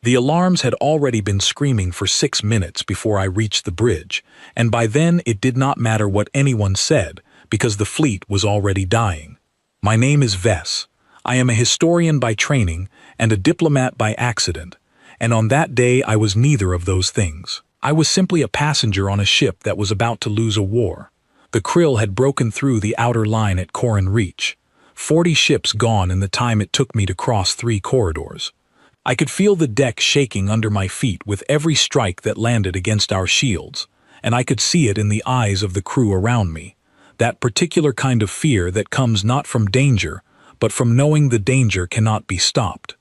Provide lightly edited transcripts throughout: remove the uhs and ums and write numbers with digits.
The alarms had already been screaming for 6 minutes before I reached the bridge, and by then it did not matter what anyone said, because the fleet was already dying. My name is Vess. I am a historian by training and a diplomat by accident, and on that day I was neither of those things. I was simply a passenger on a ship that was about to lose a war. The krill had broken through the outer line at Corin Reach. 40 ships gone in the time it took me to cross 3 corridors. I could feel the deck shaking under my feet with every strike that landed against our shields, and I could see it in the eyes of the crew around me, that particular kind of fear that comes not from danger, but from knowing the danger cannot be stopped.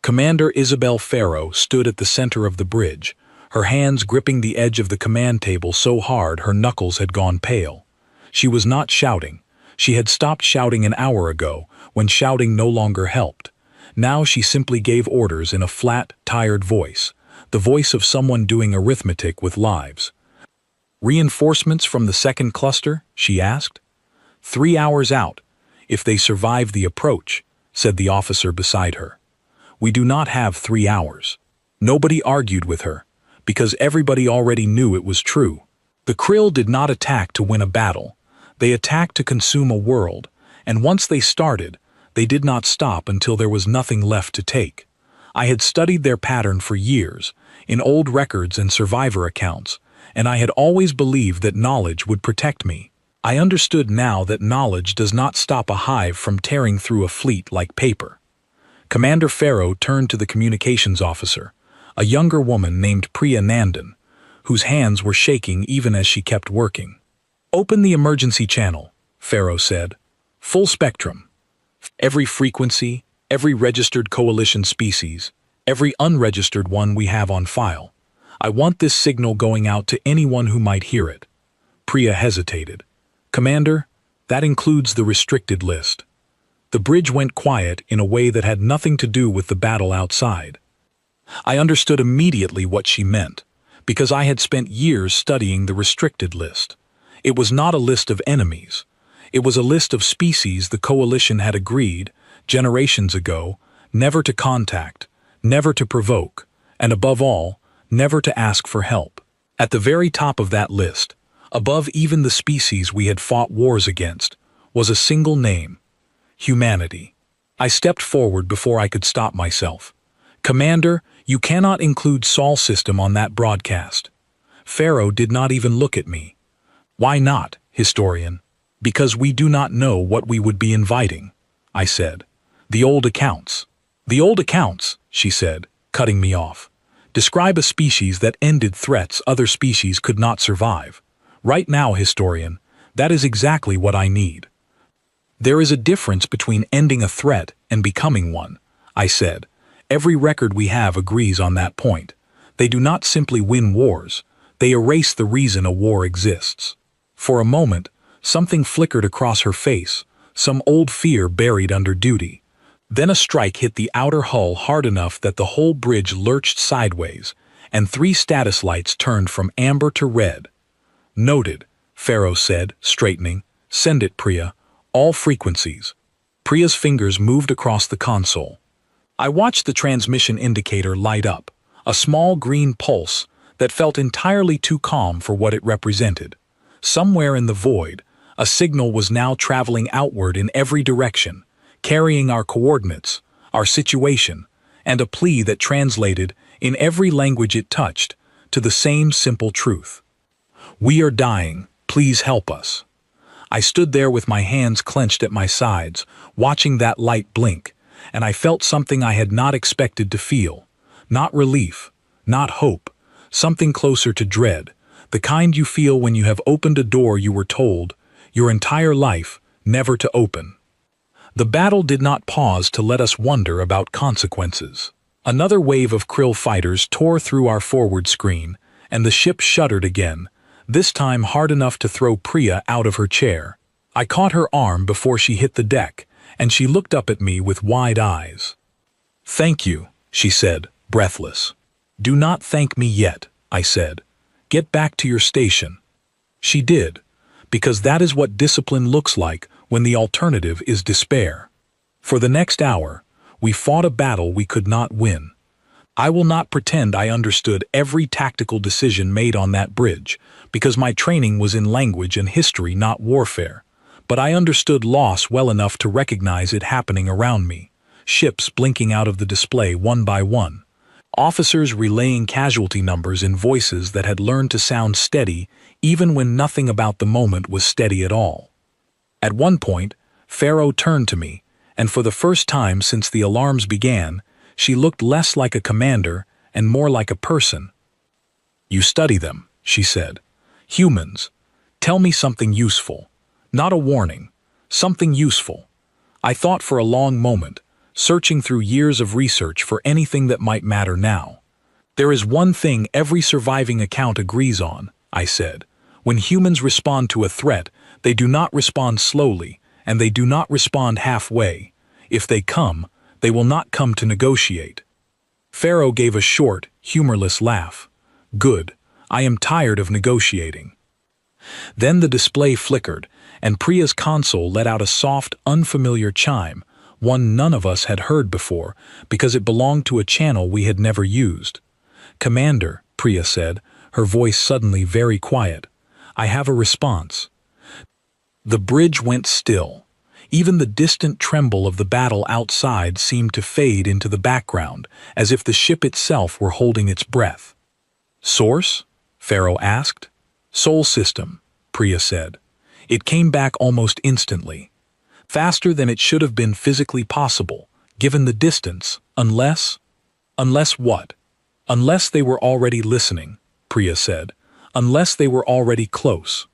Commander Isabel Farrow stood at the center of the bridge, her hands gripping the edge of the command table so hard her knuckles had gone pale. She was not shouting. She had stopped shouting an hour ago, when shouting no longer helped. Now she simply gave orders in a flat, tired voice, the voice of someone doing arithmetic with lives. "Reinforcements from the second cluster?" she asked. "3 hours out, if they survive the approach," said the officer beside her. "We do not have 3 hours." Nobody argued with her, because everybody already knew it was true. The krill did not attack to win a battle. They attacked to consume a world, and once they started, they did not stop until there was nothing left to take. I had studied their pattern for years, in old records and survivor accounts, and I had always believed that knowledge would protect me. I understood now that knowledge does not stop a hive from tearing through a fleet like paper. Commander Farrow turned to the communications officer, a younger woman named Priya Nandan, whose hands were shaking even as she kept working. "Open the emergency channel," Farrow said. "Full spectrum. Every frequency, every registered coalition species, every unregistered one we have on file. I want this signal going out to anyone who might hear it." Priya hesitated. "Commander, that includes the restricted list." The bridge went quiet in a way that had nothing to do with the battle outside. I understood immediately what she meant, because I had spent years studying the restricted list. It was not a list of enemies. It was a list of species the coalition had agreed, generations ago, never to contact, never to provoke, and above all, never to ask for help. At the very top of that list, above even the species we had fought wars against, was a single name: humanity. I stepped forward before I could stop myself. "Commander, you cannot include Sol system on that broadcast." Farrow did not even look at me. "Why not, historian?" "Because we do not know what we would be inviting," I said. "The old accounts." "The old accounts," she said, cutting me off. "Describe a species that ended threats other species could not survive. Right now, historian, that is exactly what I need." "There is a difference between ending a threat and becoming one," I said. "Every record we have agrees on that point. They do not simply win wars, they erase the reason a war exists." For a moment, something flickered across her face, some old fear buried under duty. Then a strike hit the outer hull hard enough that the whole bridge lurched sideways, and 3 status lights turned from amber to red. "Noted," Farrow said, straightening. "Send it, Priya. All frequencies." Priya's fingers moved across the console. I watched the transmission indicator light up, a small green pulse that felt entirely too calm for what it represented. Somewhere in the void, a signal was now traveling outward in every direction, carrying our coordinates, our situation, and a plea that translated, in every language it touched, to the same simple truth. "We are dying. Please help us." I stood there with my hands clenched at my sides, watching that light blink, and I felt something I had not expected to feel. Not relief, not hope, something closer to dread, the kind you feel when you have opened a door you were told, your entire life, never to open. The battle did not pause to let us wonder about consequences. Another wave of krill fighters tore through our forward screen, and the ship shuddered again, this time hard enough to throw Priya out of her chair. I caught her arm before she hit the deck, and she looked up at me with wide eyes. "Thank you," she said, breathless. "Do not thank me yet," I said. "Get back to your station." She did, because that is what discipline looks like when the alternative is despair. For the next hour, we fought a battle we could not win. I will not pretend I understood every tactical decision made on that bridge, because my training was in language and history, not warfare. But I understood loss well enough to recognize it happening around me. Ships blinking out of the display one by one. Officers relaying casualty numbers in voices that had learned to sound steady even when nothing about the moment was steady at all. At one point, Pharaoh turned to me, and for the first time since the alarms began, she looked less like a commander and more like a person. "You study them," she said. "Humans. Tell me something useful. Not a warning. Something useful." I thought for a long moment, searching through years of research for anything that might matter now. "There is one thing every surviving account agrees on," I said. "When humans respond to a threat, they do not respond slowly, and they do not respond halfway. If they come, they will not come to negotiate." Pharaoh gave a short, humorless laugh. "Good. I am tired of negotiating." Then the display flickered, and Priya's console let out a soft, unfamiliar chime, one none of us had heard before because it belonged to a channel we had never used. "Commander," Priya said, her voice suddenly very quiet, "I have a response." The bridge went still. Even the distant tremble of the battle outside seemed to fade into the background, as if the ship itself were holding its breath. "Source?" Pharaoh asked. "Sol system," Priya said. It came back almost instantly. Faster than it should have been physically possible, given the distance, unless... Unless what? "Unless they were already listening," Priya said. "Unless they were already close."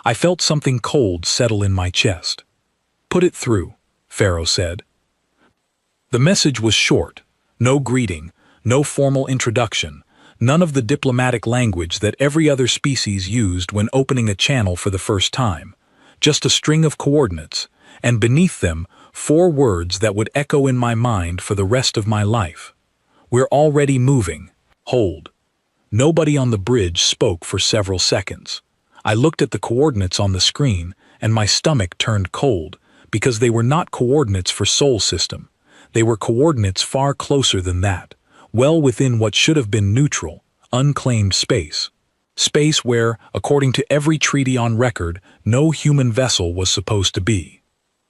I felt something cold settle in my chest. "Put it through," Pharaoh said. The message was short. No greeting, no formal introduction, none of the diplomatic language that every other species used when opening a channel for the first time. Just a string of coordinates, and beneath them, 4 words that would echo in my mind for the rest of my life. "We're already moving. Hold." Nobody on the bridge spoke for several seconds. I looked at the coordinates on the screen, and my stomach turned cold, because they were not coordinates for Sol system. They were coordinates far closer than that, well within what should have been neutral, unclaimed space. Space where, according to every treaty on record, no human vessel was supposed to be.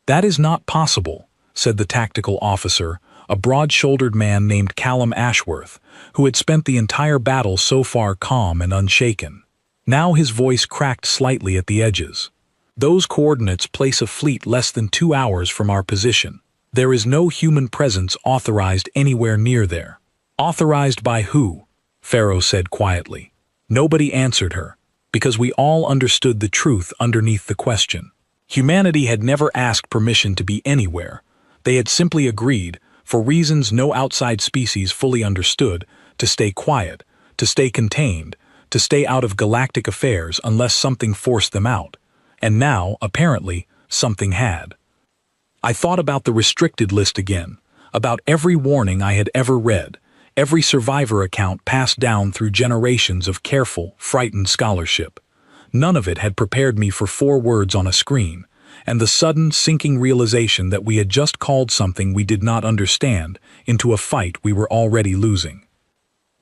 "That is not possible," said the tactical officer, a broad-shouldered man named Callum Ashworth, who had spent the entire battle so far calm and unshaken. Now his voice cracked slightly at the edges. "Those coordinates place a fleet less than 2 hours from our position. There is no human presence authorized anywhere near there." "Authorized by who?" Pharaoh said quietly. Nobody answered her, because we all understood the truth underneath the question. Humanity had never asked permission to be anywhere. They had simply agreed, for reasons no outside species fully understood, to stay quiet, to stay contained, to stay out of galactic affairs unless something forced them out. And now, apparently, something had. I thought about the restricted list again, about every warning I had ever read, every survivor account passed down through generations of careful, frightened scholarship. None of it had prepared me for 4 words on a screen, and the sudden, sinking realization that we had just called something we did not understand into a fight we were already losing.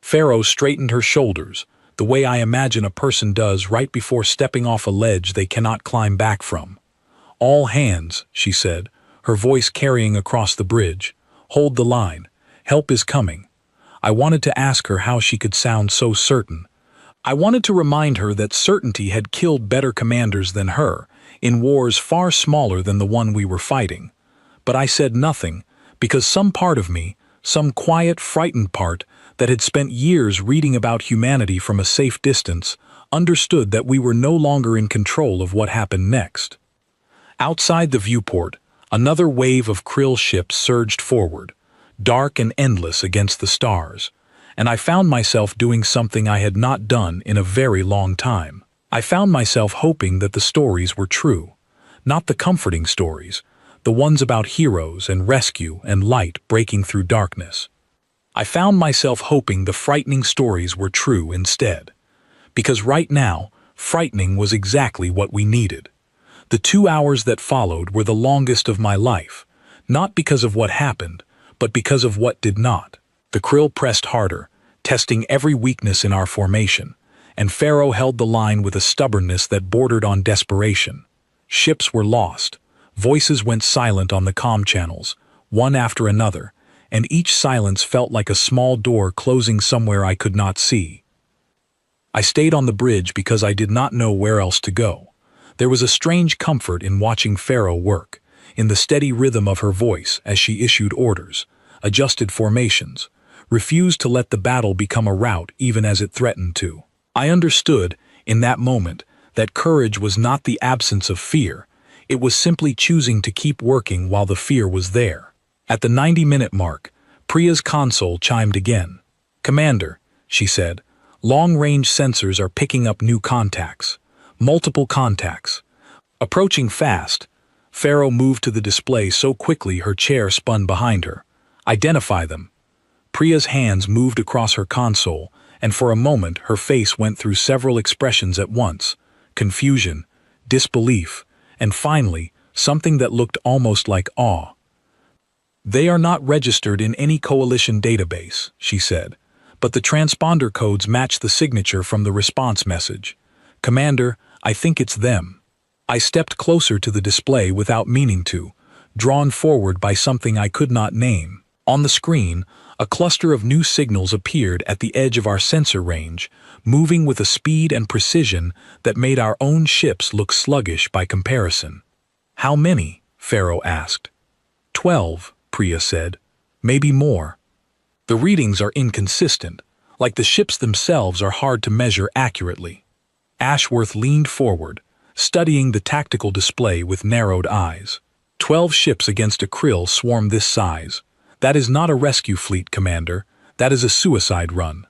Pharaoh straightened her shoulders, the way I imagine a person does right before stepping off a ledge they cannot climb back from. "All hands," she said, her voice carrying across the bridge. "Hold the line. Help is coming." I wanted to ask her how she could sound so certain. I wanted to remind her that certainty had killed better commanders than her, in wars far smaller than the one we were fighting. But I said nothing, because some part of me, some quiet, frightened part that had spent years reading about humanity from a safe distance, understood that we were no longer in control of what happened next. Outside the viewport, another wave of krill ships surged forward, dark and endless against the stars, and I found myself doing something I had not done in a very long time. I found myself hoping that the stories were true, not the comforting stories, the ones about heroes and rescue and light breaking through darkness. I found myself hoping the frightening stories were true instead, because right now, frightening was exactly what we needed. The 2 hours that followed were the longest of my life, not because of what happened, but because of what did not. The krill pressed harder, testing every weakness in our formation, and Pharaoh held the line with a stubbornness that bordered on desperation. Ships were lost. Voices went silent on the comm channels, one after another, and each silence felt like a small door closing somewhere I could not see. I stayed on the bridge because I did not know where else to go. There was a strange comfort in watching Pharaoh work, in the steady rhythm of her voice as she issued orders, adjusted formations, refused to let the battle become a rout even as it threatened to. I understood, in that moment, that courage was not the absence of fear. It was simply choosing to keep working while the fear was there. At the 90-minute mark, Priya's console chimed again. "Commander," she said, "long-range sensors are picking up new contacts. Multiple contacts. Approaching fast." Pharaoh moved to the display so quickly her chair spun behind her. "Identify them." Priya's hands moved across her console, and for a moment her face went through several expressions at once: confusion, disbelief, and finally, something that looked almost like awe. "They are not registered in any coalition database," she said, "but the transponder codes match the signature from the response message. Commander, I think it's them." I stepped closer to the display without meaning to, drawn forward by something I could not name. On the screen, a cluster of new signals appeared at the edge of our sensor range, moving with a speed and precision that made our own ships look sluggish by comparison. "How many?" Pharaoh asked. 12, Priya said. "Maybe more." "The readings are inconsistent, like the ships themselves are hard to measure accurately." Ashworth leaned forward, studying the tactical display with narrowed eyes. 12 ships against a krill swarm this size. That is not a rescue fleet, Commander. That is a suicide run.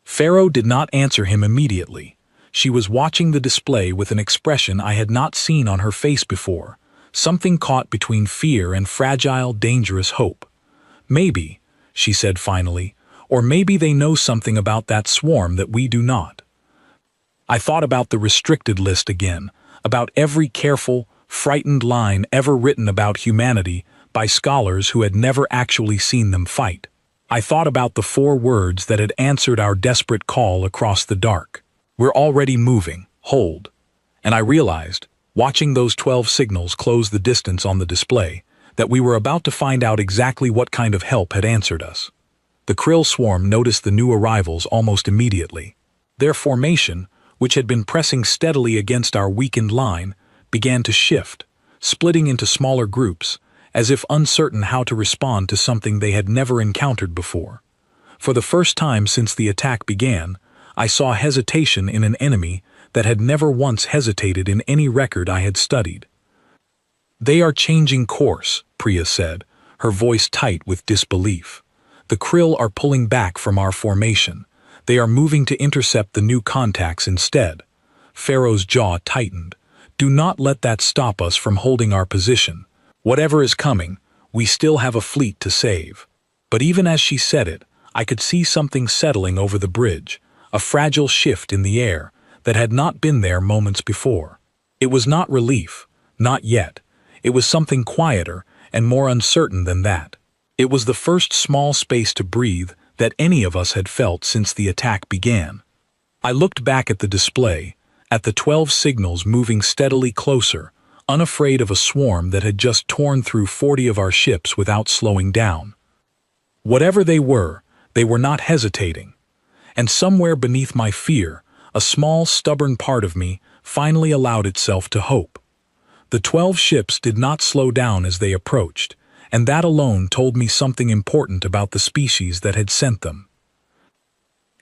Pharaoh did not answer him immediately. She was watching the display with an expression I had not seen on her face before, something caught between fear and fragile, dangerous hope. "Maybe," she said finally, "or maybe they know something about that swarm that we do not." I thought about the restricted list again, about every careful, frightened line ever written about humanity by scholars who had never actually seen them fight. I thought about the 4 words that had answered our desperate call across the dark. "We're already moving, hold." And I realized, watching those 12 signals close the distance on the display, that we were about to find out exactly what kind of help had answered us. The krill swarm noticed the new arrivals almost immediately. Their formation, which had been pressing steadily against our weakened line, began to shift, splitting into smaller groups, as if uncertain how to respond to something they had never encountered before. For the first time since the attack began, I saw hesitation in an enemy that had never once hesitated in any record I had studied. "They are changing course," Priya said, her voice tight with disbelief. "The krill are pulling back from our formation. They are moving to intercept the new contacts instead." Pharaoh's jaw tightened. "Do not let that stop us from holding our position. Whatever is coming, we still have a fleet to save." But even as she said it, I could see something settling over the bridge, a fragile shift in the air that had not been there moments before. It was not relief, not yet. It was something quieter and more uncertain than that. It was the first small space to breathe that any of us had felt since the attack began. I looked back at the display, at the 12 signals moving steadily closer, unafraid of a swarm that had just torn through 40 of our ships without slowing down. Whatever they were not hesitating. And somewhere beneath my fear, a small, stubborn part of me finally allowed itself to hope. The 12 ships did not slow down as they approached, and that alone told me something important about the species that had sent them.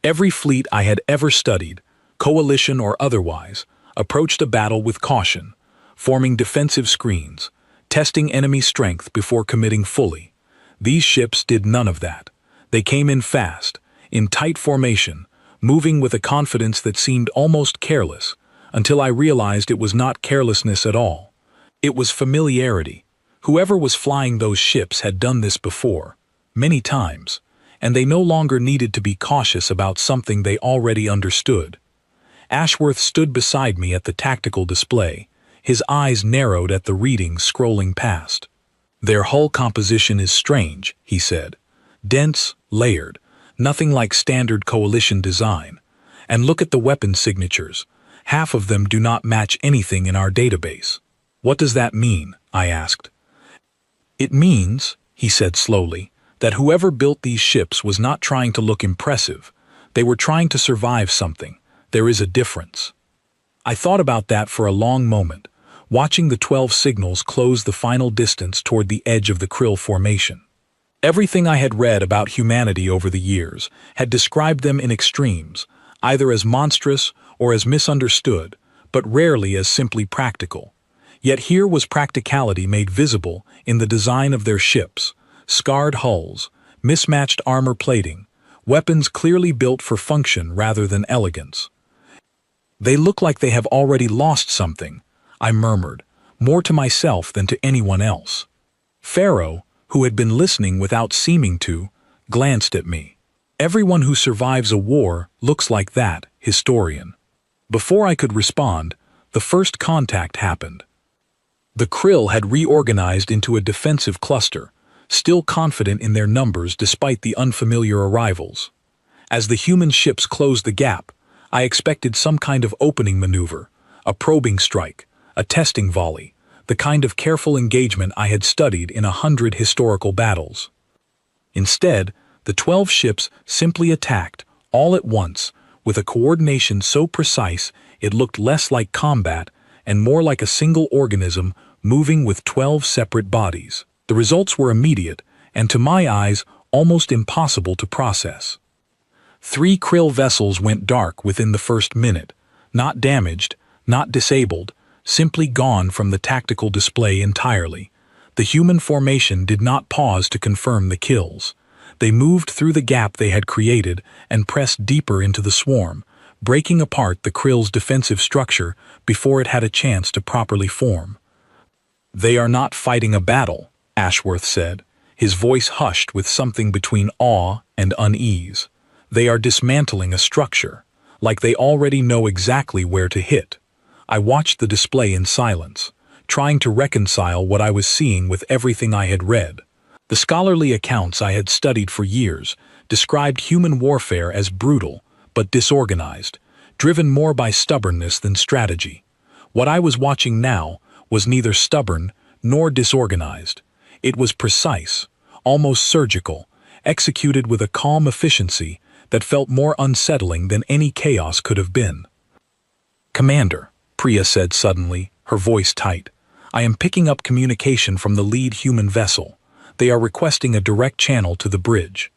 Every fleet I had ever studied, coalition or otherwise, approached a battle with caution, forming defensive screens, testing enemy strength before committing fully. These ships did none of that. They came in fast, in tight formation, moving with a confidence that seemed almost careless, until I realized it was not carelessness at all. It was familiarity. Whoever was flying those ships had done this before, many times, and they no longer needed to be cautious about something they already understood. Ashworth stood beside me at the tactical display, his eyes narrowed at the readings scrolling past. "Their hull composition is strange," he said. "Dense, layered, nothing like standard coalition design. And look at the weapon signatures. Half of them do not match anything in our database. What does that mean? I asked. It means, he said slowly, that whoever built these ships was not trying to look impressive. They were trying to survive something. There is a difference. I thought about that for a long moment, watching the 12 signals close the final distance toward the edge of the Krill formation. Everything I had read about humanity over the years had described them in extremes, either as monstrous or as misunderstood, but rarely as simply practical. Yet here was practicality made visible in the design of their ships: scarred hulls, mismatched armor plating, weapons clearly built for function rather than elegance. They look like they have already lost something, I murmured, more to myself than to anyone else. Pharaoh, who had been listening without seeming to, glanced at me. Everyone who survives a war looks like that, historian. Before I could respond, the first contact happened. The Krill had reorganized into a defensive cluster, still confident in their numbers despite the unfamiliar arrivals. As the human ships closed the gap, I expected some kind of opening maneuver, a probing strike, a testing volley, the kind of careful engagement I had studied in 100 historical battles. Instead, the 12 ships simply attacked, all at once, with a coordination so precise it looked less like combat and more like a single organism moving with 12 separate bodies. The results were immediate, and to my eyes, almost impossible to process. 3 Krill vessels went dark within the first minute, not damaged, not disabled, simply gone from the tactical display entirely. The human formation did not pause to confirm the kills. They moved through the gap they had created and pressed deeper into the swarm, breaking apart the Krill's defensive structure before it had a chance to properly form. "They are not fighting a battle," Ashworth said, his voice hushed with something between awe and unease. "They are dismantling a structure, like they already know exactly where to hit." I watched the display in silence, trying to reconcile what I was seeing with everything I had read. The scholarly accounts I had studied for years described human warfare as brutal, but disorganized, driven more by stubbornness than strategy. What I was watching now was neither stubborn nor disorganized. It was precise, almost surgical, executed with a calm efficiency that felt more unsettling than any chaos could have been. "Commander," Priya said suddenly, her voice tight, "I am picking up communication from the lead human vessel. They are requesting a direct channel to the bridge."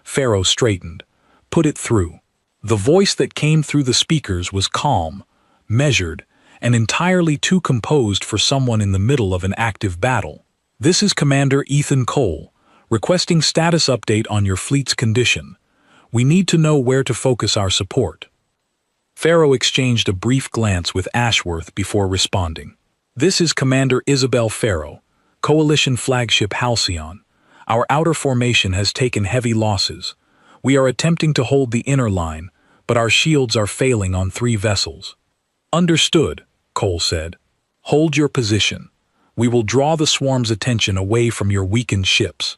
Pharaoh straightened. "Put it through." The voice that came through the speakers was calm, measured, and entirely too composed for someone in the middle of an active battle. "This is Commander Ethan Cole, requesting status update on your fleet's condition. We need to know where to focus our support." Pharaoh exchanged a brief glance with Ashworth before responding. "This is Commander Isabel Pharaoh, Coalition Flagship Halcyon. Our outer formation has taken heavy losses. We are attempting to hold the inner line, but our shields are failing on 3 vessels." "Understood," Cole said. "Hold your position. We will draw the swarm's attention away from your weakened ships.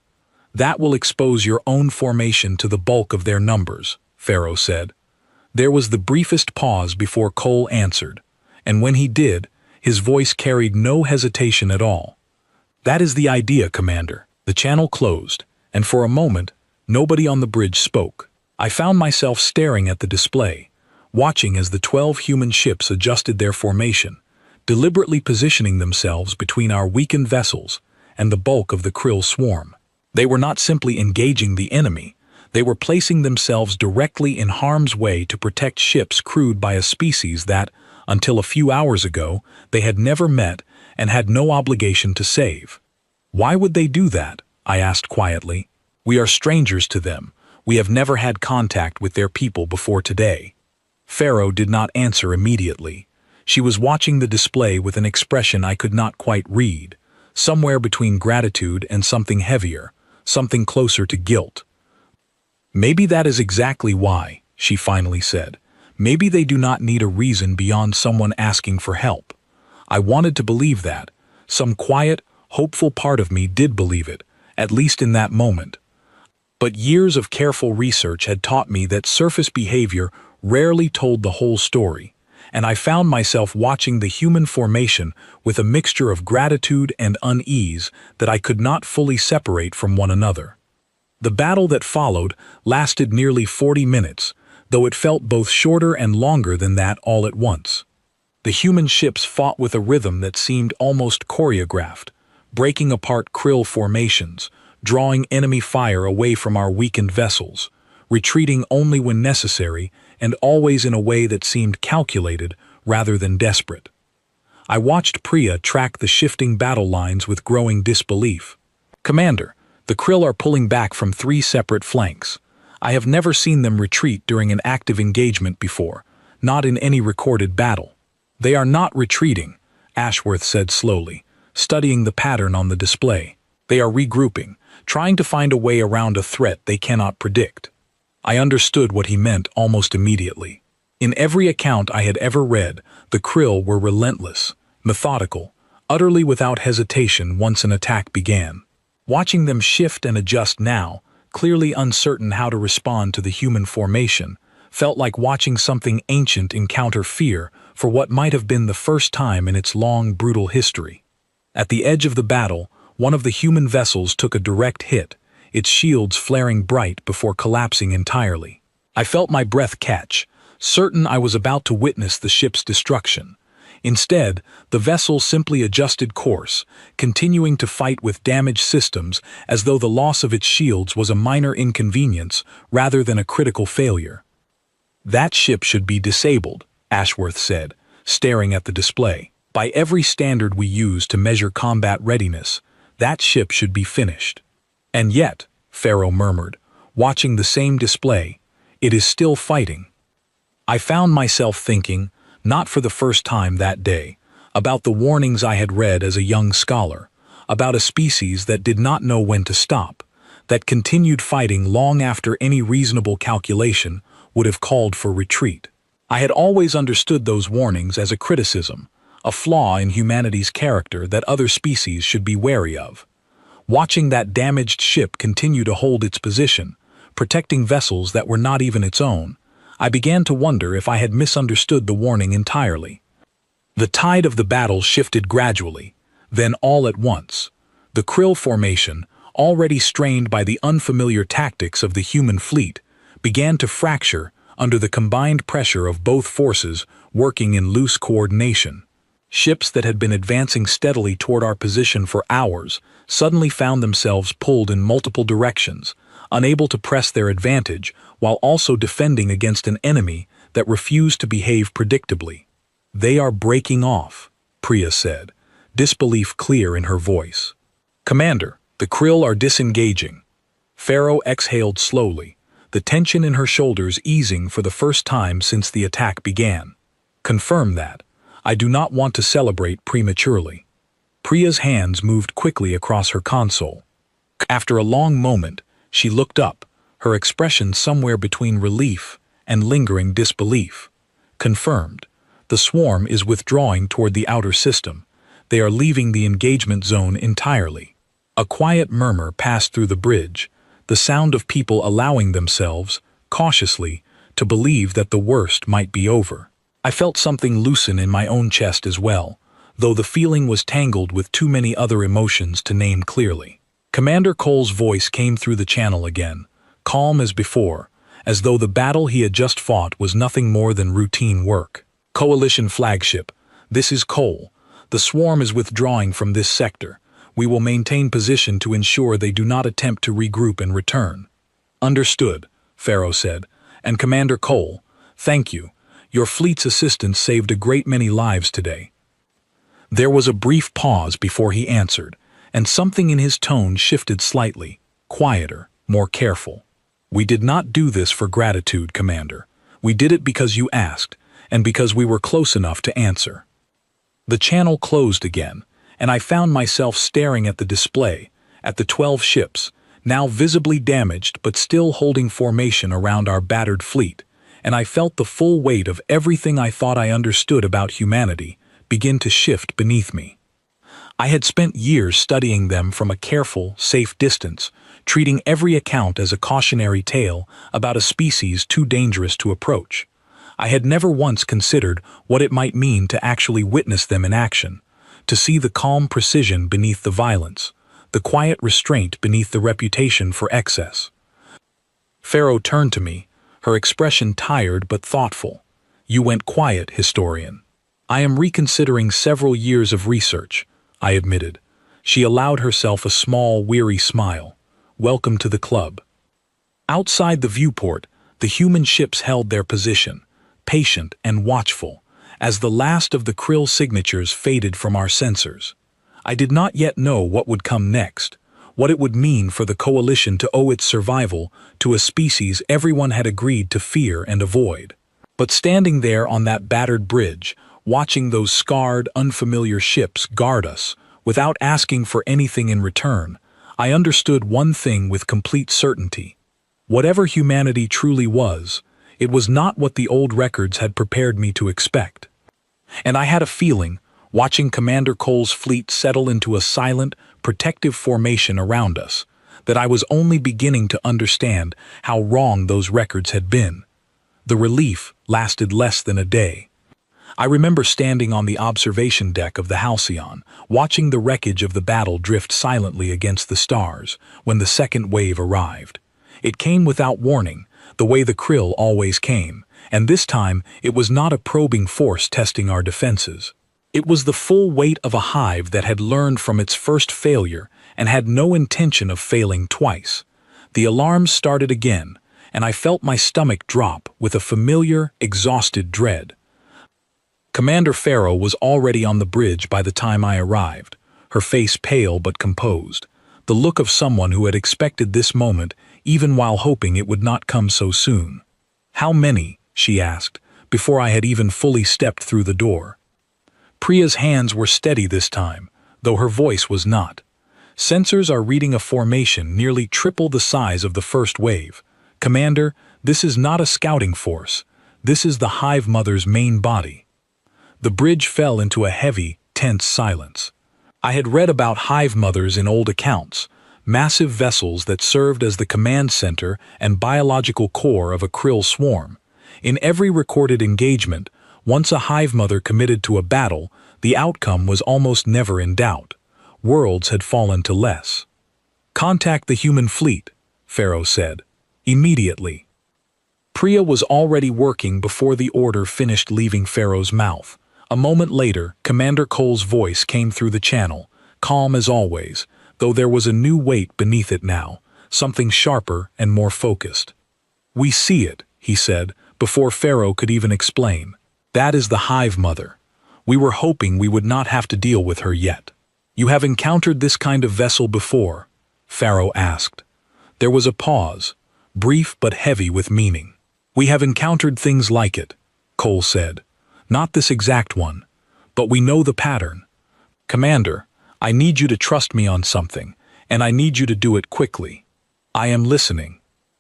That will expose your own formation to the bulk of their numbers," Pharaoh said. There was the briefest pause before Cole answered, and when he did, his voice carried no hesitation at all. "That is the idea, Commander." The channel closed, and for a moment, nobody on the bridge spoke. I found myself staring at the display, watching as the 12 human ships adjusted their formation, deliberately positioning themselves between our weakened vessels and the bulk of the Krill swarm. They were not simply engaging the enemy, they were placing themselves directly in harm's way to protect ships crewed by a species that, until a few hours ago, they had never met and had no obligation to save. "Why would they do that?" I asked quietly. "We are strangers to them. We have never had contact with their people before today." Pharaoh did not answer immediately. She was watching the display with an expression I could not quite read, somewhere between gratitude and something heavier, something closer to guilt. "Maybe that is exactly why," she finally said. "Maybe they do not need a reason beyond someone asking for help." I wanted to believe that. Some quiet, hopeful part of me did believe it, at least in that moment. But years of careful research had taught me that surface behavior rarely told the whole story, and I found myself watching the human formation with a mixture of gratitude and unease that I could not fully separate from one another. The battle that followed lasted nearly 40 minutes, though it felt both shorter and longer than that all at once. The human ships fought with a rhythm that seemed almost choreographed, breaking apart krill formations, drawing enemy fire away from our weakened vessels, retreating only when necessary, and always in a way that seemed calculated rather than desperate. I watched Priya track the shifting battle lines with growing disbelief. "Commander, the krill are pulling back from 3 separate flanks. I have never seen them retreat during an active engagement before, not in any recorded battle." "They are not retreating," Ashworth said slowly, studying the pattern on the display. "They are regrouping, trying to find a way around a threat they cannot predict." I understood what he meant almost immediately. In every account I had ever read, the krill were relentless, methodical, utterly without hesitation once an attack began. Watching them shift and adjust now, clearly uncertain how to respond to the human formation, felt like watching something ancient encounter fear for what might have been the first time in its long, brutal history. At the edge of the battle, one of the human vessels took a direct hit, its shields flaring bright before collapsing entirely. I felt my breath catch, certain I was about to witness the ship's destruction. Instead, the vessel simply adjusted course, continuing to fight with damaged systems as though the loss of its shields was a minor inconvenience rather than a critical failure. "That ship should be disabled," Ashworth said, staring at the display. "By every standard we use to measure combat readiness, that ship should be finished." "And yet," Pharaoh murmured, watching the same display, "it is still fighting." I found myself thinking, not for the first time that day, about the warnings I had read as a young scholar, about a species that did not know when to stop, that continued fighting long after any reasonable calculation would have called for retreat. I had always understood those warnings as a criticism, a flaw in humanity's character that other species should be wary of. Watching that damaged ship continue to hold its position, protecting vessels that were not even its own, I began to wonder if I had misunderstood the warning entirely. The tide of the battle shifted gradually, then all at once. The krill formation, already strained by the unfamiliar tactics of the human fleet, began to fracture under the combined pressure of both forces working in loose coordination. Ships that had been advancing steadily toward our position for hours suddenly found themselves pulled in multiple directions, unable to press their advantage while also defending against an enemy that refused to behave predictably. "They are breaking off," Priya said, disbelief clear in her voice. "Commander, the krill are disengaging." Pharaoh exhaled slowly, the tension in her shoulders easing for the first time since the attack began. "Confirm that. I do not want to celebrate prematurely." Priya's hands moved quickly across her console. After a long moment, she looked up, her expression somewhere between relief and lingering disbelief. "Confirmed. The swarm is withdrawing toward the outer system. They are leaving the engagement zone entirely." A quiet murmur passed through the bridge, the sound of people allowing themselves, cautiously, to believe that the worst might be over. I felt something loosen in my own chest as well, though the feeling was tangled with too many other emotions to name clearly. Commander Cole's voice came through the channel again, calm as before, as though the battle he had just fought was nothing more than routine work. "Coalition flagship, this is Cole. The swarm is withdrawing from this sector. We will maintain position to ensure they do not attempt to regroup and return." "Understood," Pharaoh said, "and Commander Cole, thank you. Your fleet's assistance saved a great many lives today." There was a brief pause before he answered, and something in his tone shifted slightly, quieter, more careful. "We did not do this for gratitude, Commander. We did it because you asked, and because we were close enough to answer." The channel closed again, and I found myself staring at the display, at the 12 ships, now visibly damaged but still holding formation around our battered fleet, and I felt the full weight of everything I thought I understood about humanity begin to shift beneath me. I had spent years studying them from a careful, safe distance, treating every account as a cautionary tale about a species too dangerous to approach. I had never once considered what it might mean to actually witness them in action, to see the calm precision beneath the violence, the quiet restraint beneath the reputation for excess. Pharaoh turned to me, her expression tired but thoughtful. "You went quiet, historian." "I am reconsidering several years of research," I admitted. She allowed herself a small, weary smile. "Welcome to the club." Outside the viewport, the human ships held their position, patient and watchful, as the last of the krill signatures faded from our sensors. I did not yet know what would come next, what it would mean for the coalition to owe its survival to a species everyone had agreed to fear and avoid. But standing there on that battered bridge, watching those scarred, unfamiliar ships guard us, without asking for anything in return, I understood one thing with complete certainty. Whatever humanity truly was, it was not what the old records had prepared me to expect. And I had a feeling, watching Commander Cole's fleet settle into a silent, protective formation around us, that I was only beginning to understand how wrong those records had been. The relief lasted less than a day. I remember standing on the observation deck of the Halcyon, watching the wreckage of the battle drift silently against the stars when the second wave arrived. It came without warning, the way the krill always came, and this time it was not a probing force testing our defenses. It was the full weight of a hive that had learned from its first failure and had no intention of failing twice. The alarms started again, and I felt my stomach drop with a familiar, exhausted dread. Commander Pharaoh was already on the bridge by the time I arrived, her face pale but composed, the look of someone who had expected this moment even while hoping it would not come so soon. "How many?" she asked, before I had even fully stepped through the door. Priya's hands were steady this time, though her voice was not. "Sensors are reading a formation nearly triple the size of the first wave. Commander, this is not a scouting force. This is the Hive Mother's main body." The bridge fell into a heavy, tense silence. I had read about Hive Mothers in old accounts, massive vessels that served as the command center and biological core of a krill swarm. In every recorded engagement, once a Hive Mother committed to a battle, the outcome was almost never in doubt. Worlds had fallen to less. "Contact the human fleet," Pharaoh said. "Immediately." Priya was already working before the order finished leaving Pharaoh's mouth. A moment later, Commander Cole's voice came through the channel, calm as always, though there was a new weight beneath it now, something sharper and more focused. "We see it," he said, before Pharaoh could even explain. "That is the Hive Mother. We were hoping we would not have to deal with her yet." "You have encountered this kind of vessel before?" Pharaoh asked. There was a pause, brief but heavy with meaning. "We have encountered things like it," Cole said. "Not this exact one, but we know the pattern. Commander, I need you to trust me on something, and I need you to do it quickly." "I am listening."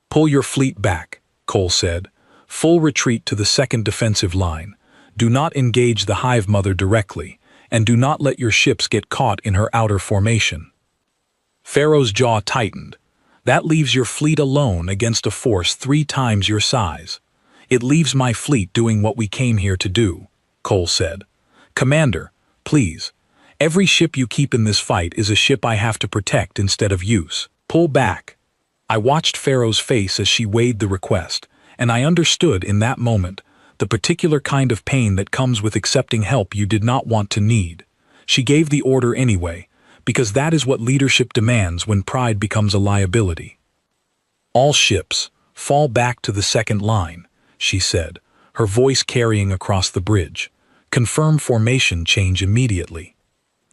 "Pull your fleet back," Cole said. "Full retreat to the second defensive line. Do not engage the Hive Mother directly, and do not let your ships get caught in her outer formation." Pharaoh's jaw tightened. "That leaves your fleet alone against a force 3 times your size." "It leaves my fleet doing what we came here to do," Cole said. "Commander, please. Every ship you keep in this fight is a ship I have to protect instead of use. Pull back." I watched Pharaoh's face as she weighed the request, and I understood in that moment the particular kind of pain that comes with accepting help you did not want to need. She gave the order anyway, because that is what leadership demands when pride becomes a liability. "All ships, fall back to the second line," she said, her voice carrying across the bridge. "Confirm formation change immediately."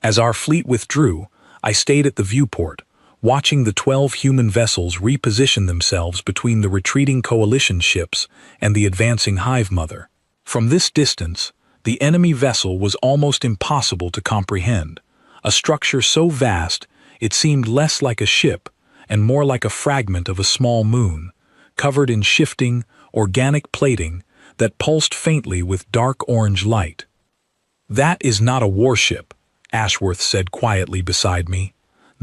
As our fleet withdrew, I stayed at the viewport, watching the 12 human vessels reposition themselves between the retreating coalition ships and the advancing Hive Mother. From this distance, the enemy vessel was almost impossible to comprehend, a structure so vast it seemed less like a ship and more like a fragment of a small moon, covered in shifting, organic plating that pulsed faintly with dark orange light. "That is not a warship," Ashworth said quietly beside me.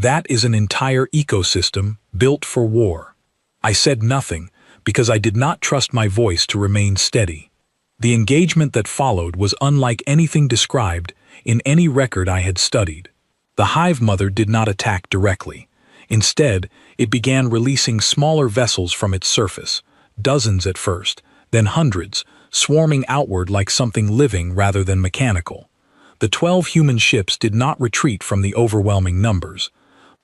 That is an entire ecosystem built for war. I said nothing because I did not trust my voice to remain steady. The engagement that followed was unlike anything described in any record I had studied. The hive mother did not attack directly. Instead, it began releasing smaller vessels from its surface, dozens at first, then hundreds, swarming outward like something living rather than mechanical. The 12 human ships did not retreat from the overwhelming numbers.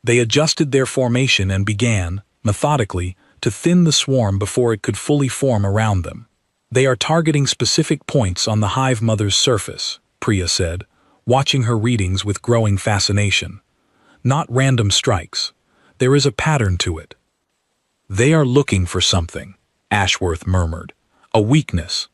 They adjusted their formation and began, methodically, to thin the swarm before it could fully form around them. They are targeting specific points on the hive mother's surface, Priya said, watching her readings with growing fascination. Not random strikes. There is a pattern to it. They are looking for something, Ashworth murmured. A weakness.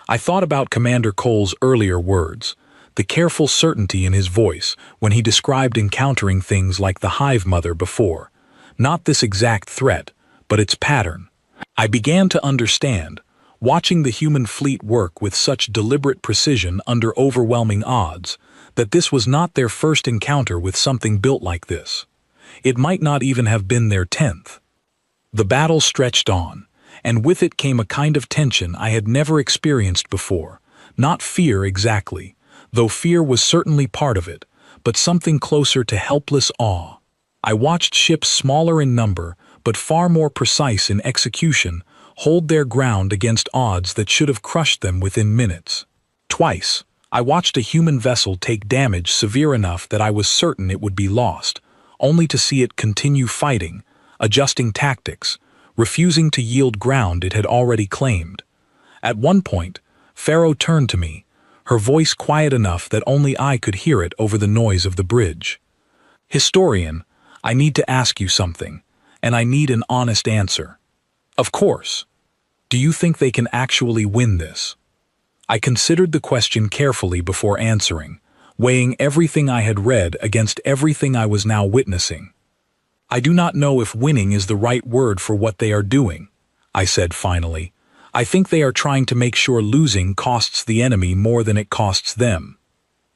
I thought about Commander Cole's earlier words, the careful certainty in his voice when he described encountering things like the hive mother before. Not this exact threat, but its pattern. I began to understand, watching the human fleet work with such deliberate precision under overwhelming odds, that this was not their first encounter with something built like this. It might not even have been their 10th. The battle stretched on, and with it came a kind of tension I had never experienced before. Not fear exactly, though fear was certainly part of it, but something closer to helpless awe. I watched ships smaller in number, but far more precise in execution, hold their ground against odds that should have crushed them within minutes. Twice, I watched a human vessel take damage severe enough that I was certain it would be lost, only to see it continue fighting, adjusting tactics, refusing to yield ground it had already claimed. At one point, Pharaoh turned to me, her voice quiet enough that only I could hear it over the noise of the bridge. "Historian, I need to ask you something, and I need an honest answer." "Of course. Do you think they can actually win this?" I considered the question carefully before answering, weighing everything I had read against everything I was now witnessing. "I do not know if winning is the right word for what they are doing," I said finally. "I think they are trying to make sure losing costs the enemy more than it costs them."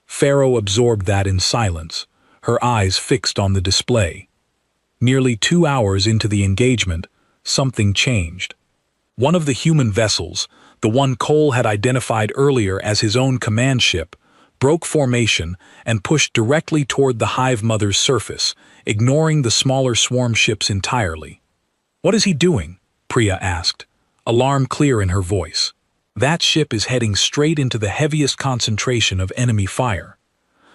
Pharaoh absorbed that in silence, her eyes fixed on the display. Nearly 2 hours into the engagement, something changed. One of the human vessels, the one Cole had identified earlier as his own command ship, broke formation and pushed directly toward the hive mother's surface, ignoring the smaller swarm ships entirely. "What is he doing?" Priya asked, alarm clear in her voice. "That ship is heading straight into the heaviest concentration of enemy fire."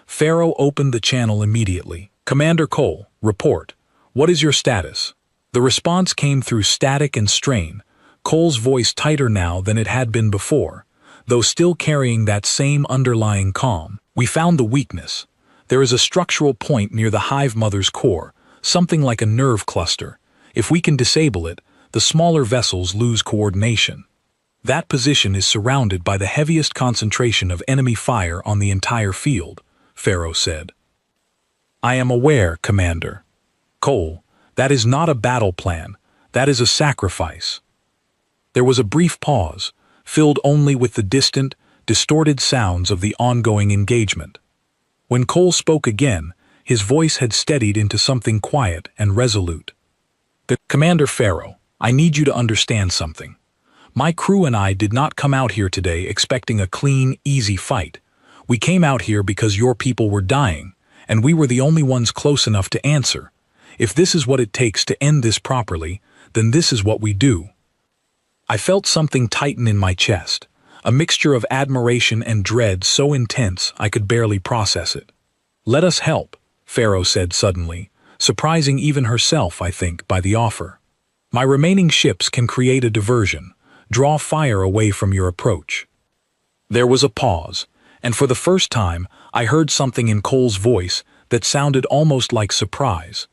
Pharaoh opened the channel immediately. "Commander Cole, report. What is your status?" The response came through static and strain, Cole's voice tighter now than it had been before, though still carrying that same underlying calm. "We found the weakness. There is a structural point near the hive mother's core, something like a nerve cluster. If we can disable it, the smaller vessels lose coordination. That position is surrounded by the heaviest concentration of enemy fire on the entire field," Pharaoh said. "I am aware, Commander. Cole, that is not a battle plan, that is a sacrifice." There was a brief pause, filled only with the distant, distorted sounds of the ongoing engagement. When Cole spoke again, his voice had steadied into something quiet and resolute. "Commander Pharaoh, I need you to understand something. My crew and I did not come out here today expecting a clean, easy fight. We came out here because your people were dying, and we were the only ones close enough to answer. If this is what it takes to end this properly, then this is what we do." I felt something tighten in my chest, a mixture of admiration and dread so intense I could barely process it. "Let us help," Pharaoh said suddenly, surprising even herself, I think, by the offer. "My remaining ships can create a diversion, draw fire away from your approach." There was a pause, and for the first time I heard something in Cole's voice that sounded almost like surprise.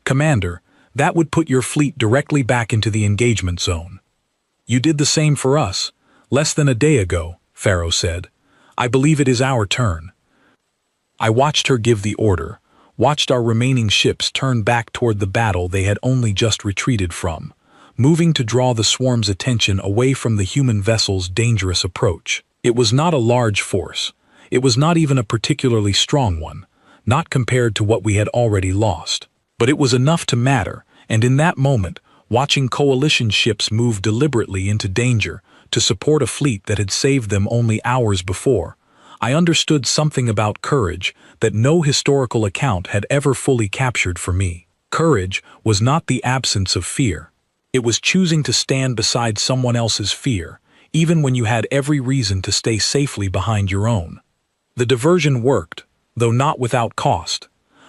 "Commander, that would put your fleet directly back into the engagement zone." "You did the same for us, less than a day ago," Pharaoh said. "I believe it is our turn." I watched her give the order, watched our remaining ships turn back toward the battle they had only just retreated from, moving to draw the swarm's attention away from the human vessel's dangerous approach. It was not a large force. It was not even a particularly strong one, not compared to what we had already lost. But it was enough to matter, and in that moment, watching coalition ships move deliberately into danger to support a fleet that had saved them only hours before, I understood something about courage that no historical account had ever fully captured for me. Courage was not the absence of fear. It was choosing to stand beside someone else's fear, even when you had every reason to stay safely behind your own. The diversion worked, though not without cost.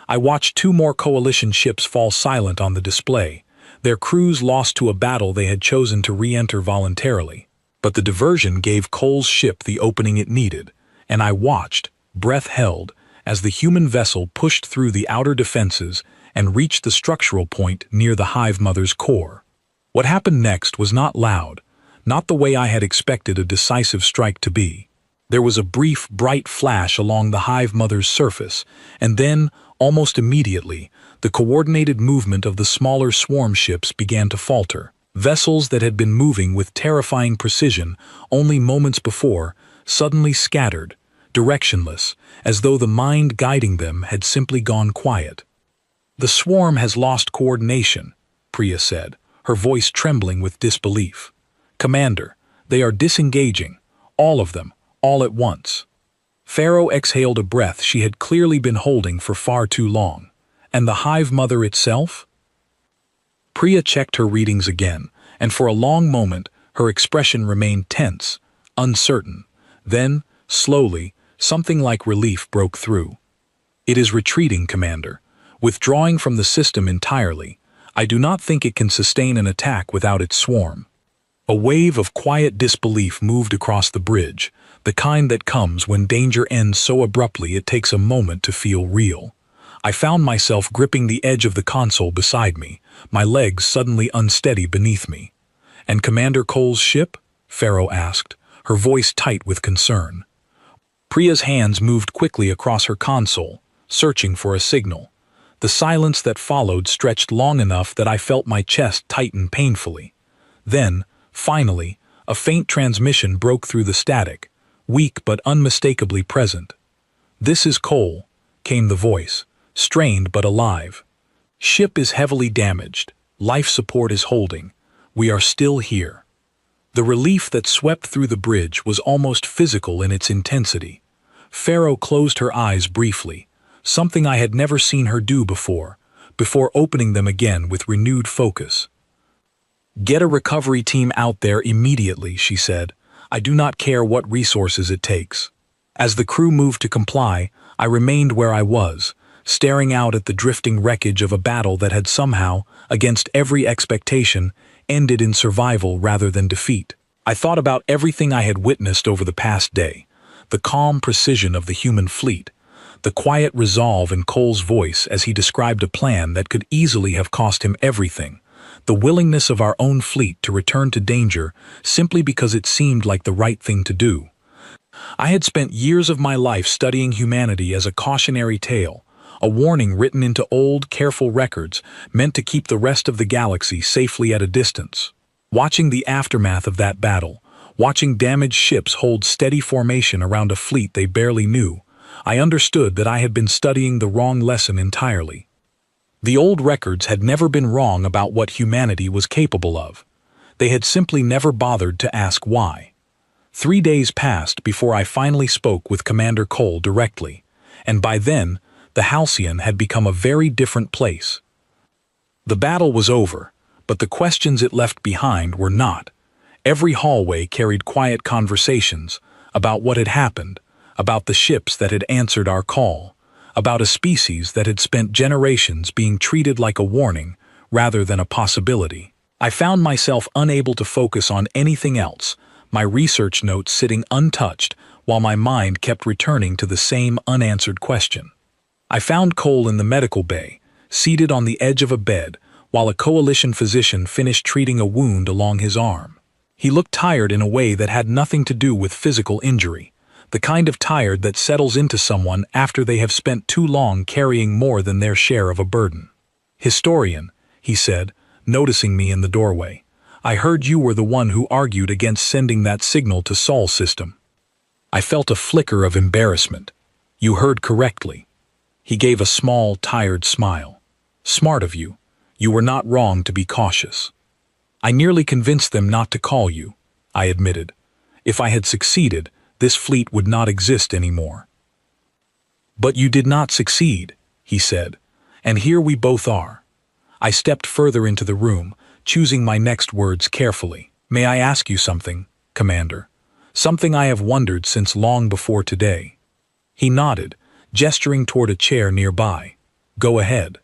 I watched 2 more coalition ships fall silent on the display, their crews lost to a battle they had chosen to re-enter voluntarily. But the diversion gave Cole's ship the opening it needed, and I watched, breath held, as the human vessel pushed through the outer defenses and reached the structural point near the Hive Mother's core. What happened next was not loud, not the way I had expected a decisive strike to be. There was a brief, bright flash along the Hive Mother's surface, and then, almost immediately, the coordinated movement of the smaller swarm ships began to falter. Vessels that had been moving with terrifying precision only moments before suddenly scattered, directionless, as though the mind guiding them had simply gone quiet. "The swarm has lost coordination," Priya said, her voice trembling with disbelief. "Commander, they are disengaging, all of them, all at once." Pharaoh exhaled a breath she had clearly been holding for far too long. And the Hive Mother itself? Priya checked her readings again, and for a long moment her expression remained tense, uncertain. Then, slowly, something like relief broke through. "It is retreating, Commander, withdrawing from the system entirely. I do not think it can sustain an attack without its swarm." A wave of quiet disbelief moved across the bridge, the kind that comes when danger ends so abruptly it takes a moment to feel real. I found myself gripping the edge of the console beside me, my legs suddenly unsteady beneath me. "And Commander Cole's ship?" Pharaoh asked, her voice tight with concern. Priya's hands moved quickly across her console, searching for a signal. The silence that followed stretched long enough that I felt my chest tighten painfully. Then, finally, a faint transmission broke through the static, weak but unmistakably present. "This is Cole," came the voice, strained but alive. "Ship is heavily damaged. Life support is holding. We are still here." The relief that swept through the bridge was almost physical in its intensity. Pharaoh closed her eyes briefly, something I had never seen her do before opening them again with renewed focus. "Get a recovery team out there immediately," she said. "I do not care what resources it takes." As the crew moved to comply, I remained where I was, staring out at the drifting wreckage of a battle that had somehow, against every expectation, ended in survival rather than defeat. I thought about everything I had witnessed over the past day, the calm precision of the human fleet, the quiet resolve in Cole's voice as he described a plan that could easily have cost him everything, the willingness of our own fleet to return to danger simply because it seemed like the right thing to do. I had spent years of my life studying humanity as a cautionary tale, a warning written into old, careful records meant to keep the rest of the galaxy safely at a distance. Watching the aftermath of that battle, watching damaged ships hold steady formation around a fleet they barely knew, I understood that I had been studying the wrong lesson entirely. The old records had never been wrong about what humanity was capable of. They had simply never bothered to ask why. 3 days passed before I finally spoke with Commander Cole directly, and by then, the Halcyon had become a very different place. The battle was over, but the questions it left behind were not. Every hallway carried quiet conversations about what had happened, about the ships that had answered our call, about a species that had spent generations being treated like a warning rather than a possibility. I found myself unable to focus on anything else, my research notes sitting untouched while my mind kept returning to the same unanswered question. I found Cole in the medical bay, seated on the edge of a bed, while a coalition physician finished treating a wound along his arm. He looked tired in a way that had nothing to do with physical injury, the kind of tired that settles into someone after they have spent too long carrying more than their share of a burden. "Historian," he said, noticing me in the doorway, "I heard you were the one who argued against sending that signal to Sol system." I felt a flicker of embarrassment. "You heard correctly." He gave a small, tired smile. Smart of you. You were not wrong to be cautious. I nearly convinced them not to call you, I admitted. If I had succeeded, this fleet would not exist anymore. But you did not succeed, he said, and here we both are. I stepped further into the room, choosing my next words carefully. May I ask you something, Commander? Something I have wondered since long before today. He nodded, gesturing toward a chair nearby. Go ahead.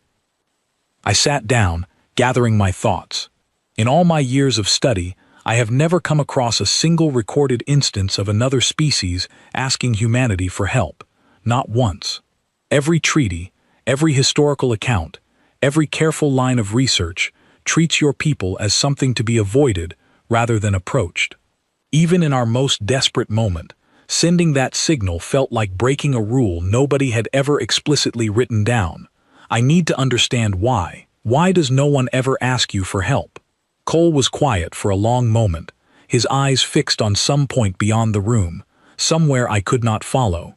I sat down, gathering my thoughts. In all my years of study, I have never come across a single recorded instance of another species asking humanity for help. Not once. Every treaty, every historical account, every careful line of research treats your people as something to be avoided rather than approached. Even in our most desperate moment, sending that signal felt like breaking a rule nobody had ever explicitly written down. I need to understand why. Why does no one ever ask you for help? Cole was quiet for a long moment, his eyes fixed on some point beyond the room, somewhere I could not follow.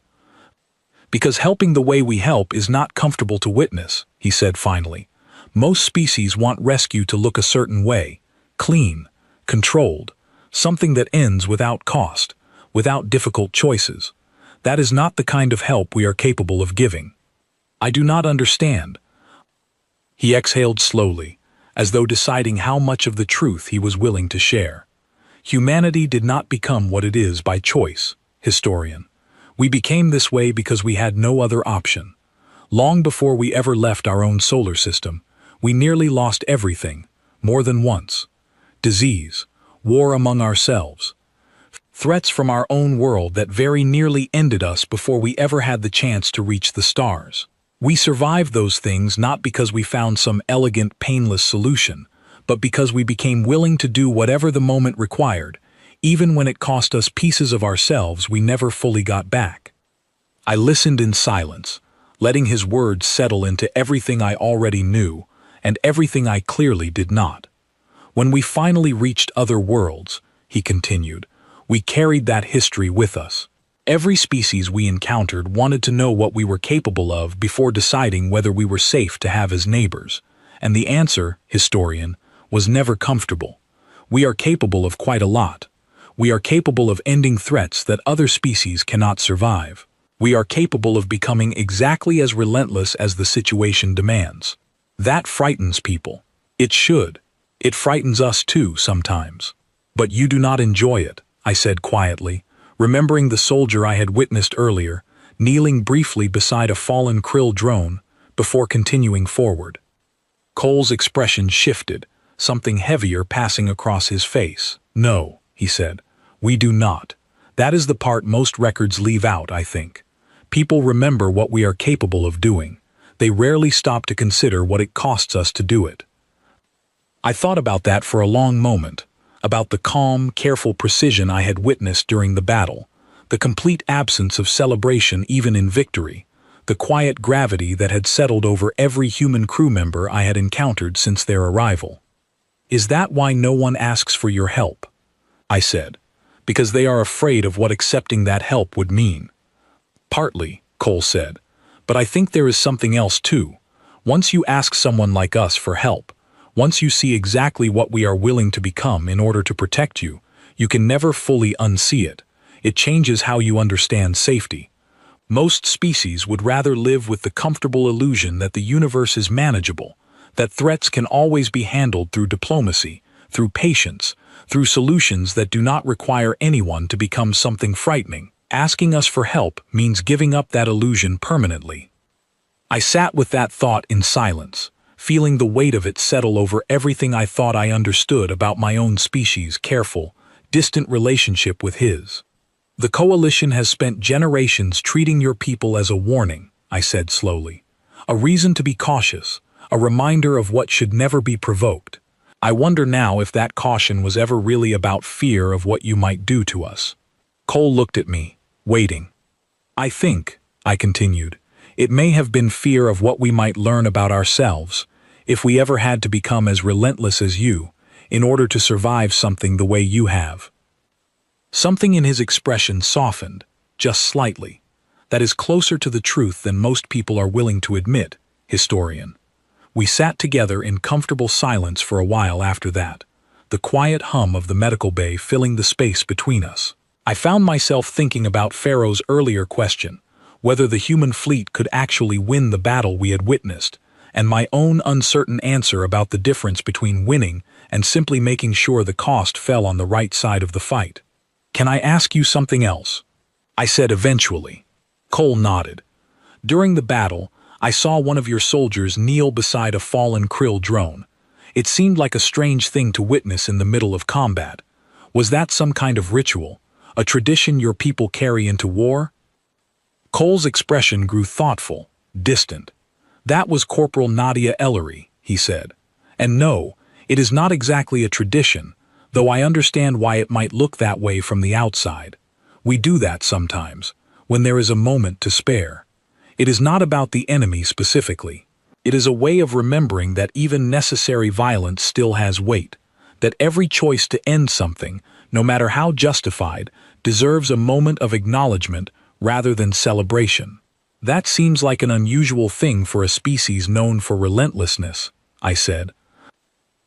Because helping the way we help is not comfortable to witness, he said finally. Most species want rescue to look a certain way, clean, controlled, something that ends without cost, without difficult choices. That is not the kind of help we are capable of giving. I do not understand. He exhaled slowly, as though deciding how much of the truth he was willing to share. Humanity did not become what it is by choice, historian. We became this way because we had no other option. Long before we ever left our own solar system, we nearly lost everything, more than once. Disease, war among ourselves, threats from our own world that very nearly ended us before we ever had the chance to reach the stars. We survived those things not because we found some elegant, painless solution, but because we became willing to do whatever the moment required, even when it cost us pieces of ourselves we never fully got back. I listened in silence, letting his words settle into everything I already knew and everything I clearly did not. When we finally reached other worlds, he continued, we carried that history with us. Every species we encountered wanted to know what we were capable of before deciding whether we were safe to have as neighbors, and the answer, historian, was never comfortable. We are capable of quite a lot. We are capable of ending threats that other species cannot survive. We are capable of becoming exactly as relentless as the situation demands. That frightens people. It should. It frightens us too sometimes. But you do not enjoy it, I said quietly, remembering the soldier I had witnessed earlier, kneeling briefly beside a fallen krill drone before continuing forward. Cole's expression shifted, something heavier passing across his face. No, he said, we do not. That is the part most records leave out, I think. People remember what we are capable of doing. They rarely stop to consider what it costs us to do it. I thought about that for a long moment, about the calm, careful precision I had witnessed during the battle, the complete absence of celebration even in victory, the quiet gravity that had settled over every human crew member I had encountered since their arrival. Is that why no one asks for your help? I said. Because they are afraid of what accepting that help would mean. Partly, Cole said, but I think there is something else too. Once you ask someone like us for help, once you see exactly what we are willing to become in order to protect you, you can never fully unsee it. It changes how you understand safety. Most species would rather live with the comfortable illusion that the universe is manageable, that threats can always be handled through diplomacy, through patience, through solutions that do not require anyone to become something frightening. Asking us for help means giving up that illusion permanently. I sat with that thought in silence, feeling the weight of it settle over everything I thought I understood about my own species' careful, distant relationship with his. The coalition has spent generations treating your people as a warning, I said slowly. A reason to be cautious, a reminder of what should never be provoked. I wonder now if that caution was ever really about fear of what you might do to us. Cole looked at me, waiting. I think, I continued, it may have been fear of what we might learn about ourselves, if we ever had to become as relentless as you, in order to survive something the way you have. Something in his expression softened, just slightly. That is closer to the truth than most people are willing to admit, historian. We sat together in comfortable silence for a while after that, the quiet hum of the medical bay filling the space between us. I found myself thinking about Pharaoh's earlier question, whether the human fleet could actually win the battle we had witnessed, and my own uncertain answer about the difference between winning and simply making sure the cost fell on the right side of the fight. "Can I ask you something else?" I said eventually. Cole nodded. "During the battle, I saw one of your soldiers kneel beside a fallen krill drone. It seemed like a strange thing to witness in the middle of combat. Was that some kind of ritual, a tradition your people carry into war?" Cole's expression grew thoughtful, distant. "That was Corporal Nadia Ellery," he said. "And no, it is not exactly a tradition, though I understand why it might look that way from the outside. We do that sometimes, when there is a moment to spare. It is not about the enemy specifically. It is a way of remembering that even necessary violence still has weight, that every choice to end something, no matter how justified, deserves a moment of acknowledgement rather than celebration." "That seems like an unusual thing for a species known for relentlessness," I said.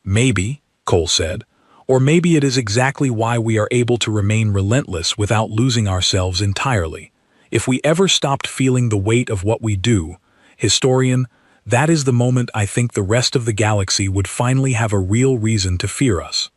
"Maybe," Cole said, "or maybe it is exactly why we are able to remain relentless without losing ourselves entirely. If we ever stopped feeling the weight of what we do, historian, that is the moment I think the rest of the galaxy would finally have a real reason to fear us."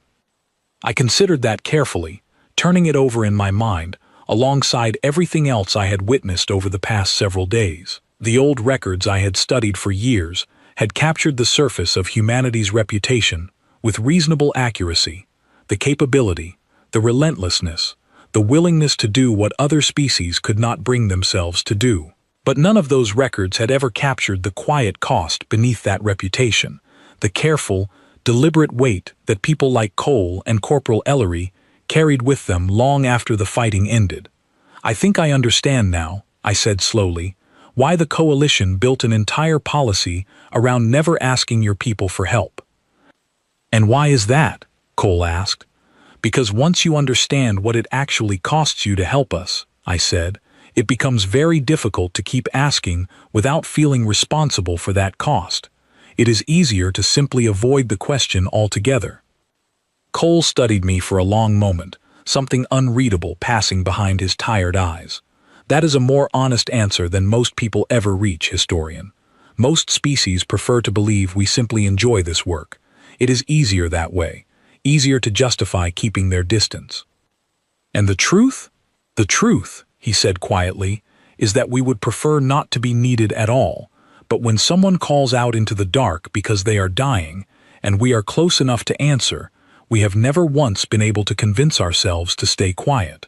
I considered that carefully, turning it over in my mind, alongside everything else I had witnessed over the past several days. The old records I had studied for years had captured the surface of humanity's reputation with reasonable accuracy, the capability, the relentlessness, the willingness to do what other species could not bring themselves to do. But none of those records had ever captured the quiet cost beneath that reputation, the careful, deliberate weight that people like Cole and Corporal Ellery carried with them long after the fighting ended. "I think I understand now," I said slowly, "why the Coalition built an entire policy around never asking your people for help." "And why is that?" Cole asked. "Because once you understand what it actually costs you to help us," I said, "it becomes very difficult to keep asking without feeling responsible for that cost. It is easier to simply avoid the question altogether." Cole studied me for a long moment, something unreadable passing behind his tired eyes. "That is a more honest answer than most people ever reach, historian. Most species prefer to believe we simply enjoy this work. It is easier that way, easier to justify keeping their distance." "And the truth?" "The truth," he said quietly, "is that we would prefer not to be needed at all, but when someone calls out into the dark because they are dying, and we are close enough to answer, we have never once been able to convince ourselves to stay quiet."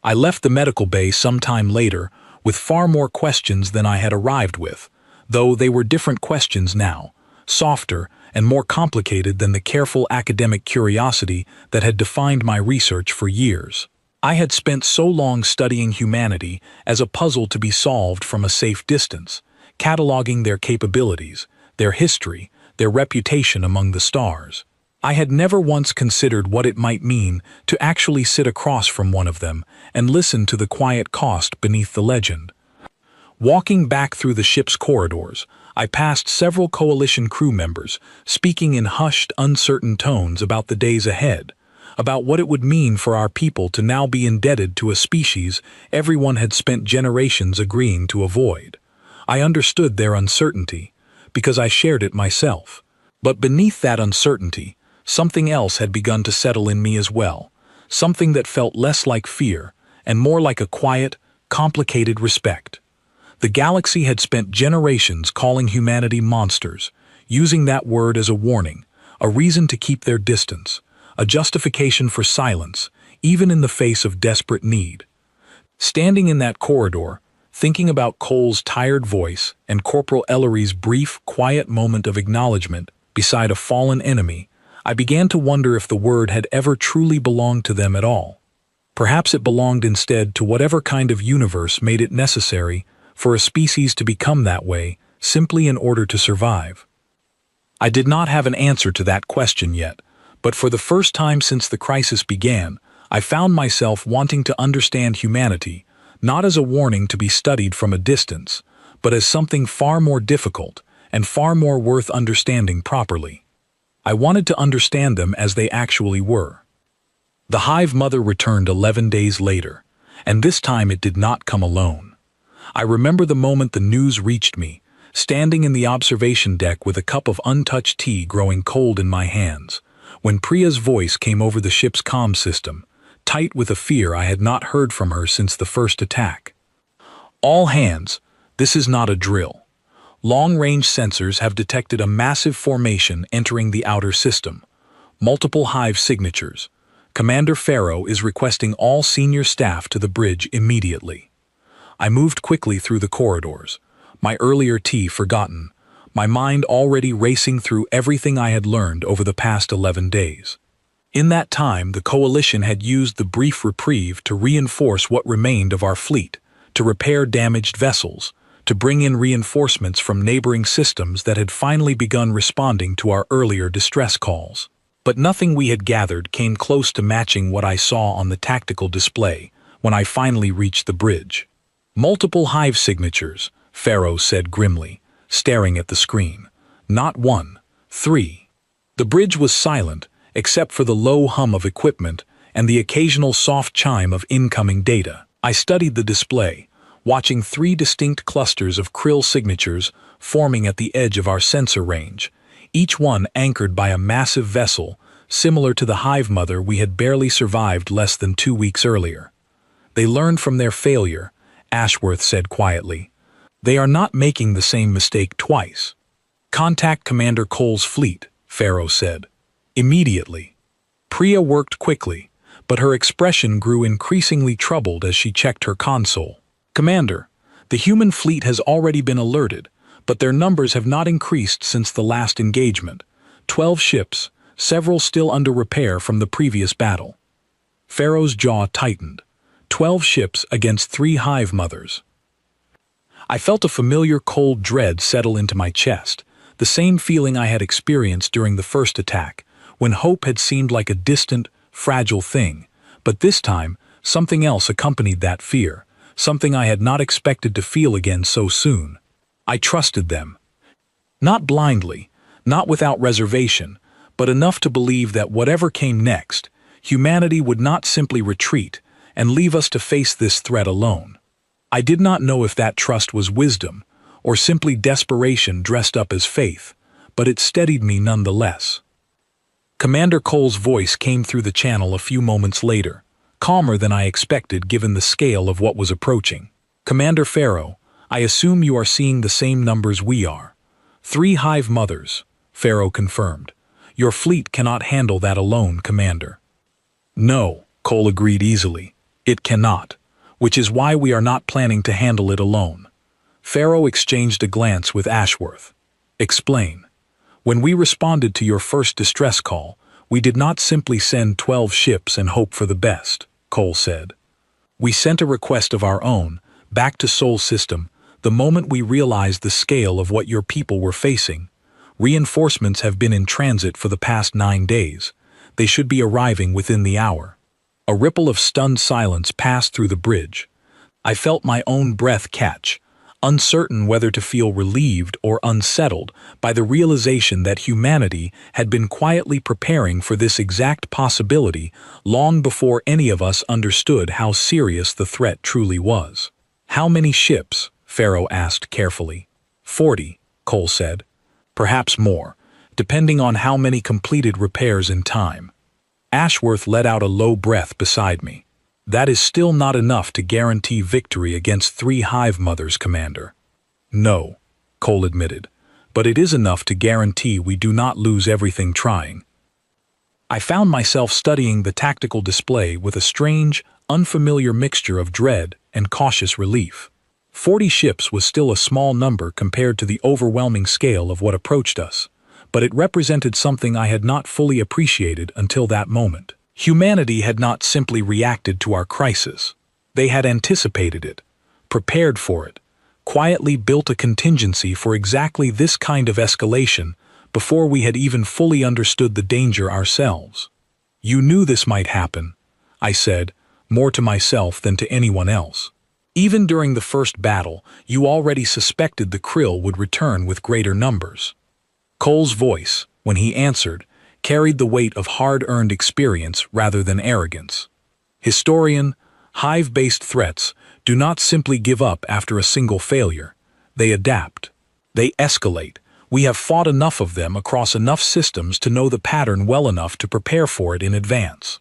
I left the medical bay some time later with far more questions than I had arrived with, though they were different questions now, softer and more complicated than the careful academic curiosity that had defined my research for years. I had spent so long studying humanity as a puzzle to be solved from a safe distance, cataloging their capabilities, their history, their reputation among the stars. I had never once considered what it might mean to actually sit across from one of them and listen to the quiet cost beneath the legend. Walking back through the ship's corridors, I passed several Coalition crew members, speaking in hushed, uncertain tones about the days ahead, about what it would mean for our people to now be indebted to a species everyone had spent generations agreeing to avoid. I understood their uncertainty, because I shared it myself. But beneath that uncertainty, something else had begun to settle in me as well, something that felt less like fear and more like a quiet, complicated respect. The galaxy had spent generations calling humanity monsters, using that word as a warning, a reason to keep their distance, a justification for silence, even in the face of desperate need. Standing in that corridor, thinking about Cole's tired voice and Corporal Ellery's brief, quiet moment of acknowledgement beside a fallen enemy, I began to wonder if the word had ever truly belonged to them at all. Perhaps it belonged instead to whatever kind of universe made it necessary for a species to become that way simply in order to survive. I did not have an answer to that question yet, but for the first time since the crisis began, I found myself wanting to understand humanity, not as a warning to be studied from a distance, but as something far more difficult and far more worth understanding properly. I wanted to understand them as they actually were. The hive mother returned 11 days later, and this time it did not come alone. I remember the moment the news reached me, standing in the observation deck with a cup of untouched tea growing cold in my hands, when Priya's voice came over the ship's comm system, tight with a fear I had not heard from her since the first attack. All hands, this is not a drill. Long-range sensors have detected a massive formation entering the outer system. Multiple hive signatures. Commander Pharaoh is requesting all senior staff to the bridge immediately. I moved quickly through the corridors, my earlier tea forgotten, my mind already racing through everything I had learned over the past 11 days. In that time, the Coalition had used the brief reprieve to reinforce what remained of our fleet, to repair damaged vessels, to bring in reinforcements from neighboring systems that had finally begun responding to our earlier distress calls. But nothing we had gathered came close to matching what I saw on the tactical display when I finally reached the bridge. Multiple hive signatures, Pharaoh said grimly, staring at the screen. Not one, 3. The bridge was silent, except for the low hum of equipment and the occasional soft chime of incoming data. I studied the display, watching 3 distinct clusters of krill signatures forming at the edge of our sensor range, each one anchored by a massive vessel similar to the hive mother we had barely survived less than 2 weeks earlier. They learned from their failure, Ashworth said quietly. They are not making the same mistake twice. Contact Commander Cole's fleet, Pharaoh said. Immediately. Priya worked quickly, but her expression grew increasingly troubled as she checked her console. Commander, the human fleet has already been alerted, but their numbers have not increased since the last engagement. 12 ships, several still under repair from the previous battle. Pharaoh's jaw tightened. 12 ships against 3 hive mothers. I felt a familiar cold dread settle into my chest, the same feeling I had experienced during the first attack, when hope had seemed like a distant, fragile thing, but this time, something else accompanied that fear, something I had not expected to feel again so soon. I trusted them. Not blindly, not without reservation, but enough to believe that whatever came next, humanity would not simply retreat and leave us to face this threat alone. I did not know if that trust was wisdom, or simply desperation dressed up as faith, but it steadied me nonetheless. Commander Cole's voice came through the channel a few moments later, calmer than I expected given the scale of what was approaching. Commander Pharaoh, I assume you are seeing the same numbers we are. 3 hive mothers, Pharaoh confirmed. Your fleet cannot handle that alone, Commander. No, Cole agreed easily. It cannot, which is why we are not planning to handle it alone. Pharaoh exchanged a glance with Ashworth. Explain. When we responded to your first distress call, we did not simply send 12 ships and hope for the best, Cole said. We sent a request of our own, back to Sol System, the moment we realized the scale of what your people were facing. Reinforcements have been in transit for the past 9 days. They should be arriving within the hour. A ripple of stunned silence passed through the bridge. I felt my own breath catch, uncertain whether to feel relieved or unsettled by the realization that humanity had been quietly preparing for this exact possibility long before any of us understood how serious the threat truly was. How many ships? Pharaoh asked carefully. 40, Cole said. Perhaps more, depending on how many completed repairs in time. Ashworth let out a low breath beside me. That is still not enough to guarantee victory against 3 hive mothers, Commander. No, Cole admitted, but it is enough to guarantee we do not lose everything trying. I found myself studying the tactical display with a strange, unfamiliar mixture of dread and cautious relief. 40 ships was still a small number compared to the overwhelming scale of what approached us, but it represented something I had not fully appreciated until that moment. Humanity had not simply reacted to our crisis. They had anticipated it, prepared for it, quietly built a contingency for exactly this kind of escalation before we had even fully understood the danger ourselves. You knew this might happen, I said, more to myself than to anyone else. Even during the first battle, you already suspected the Krill would return with greater numbers. Cole's voice, when he answered, carried the weight of hard-earned experience rather than arrogance. Historian, hive-based threats do not simply give up after a single failure. They adapt. They escalate. We have fought enough of them across enough systems to know the pattern well enough to prepare for it in advance.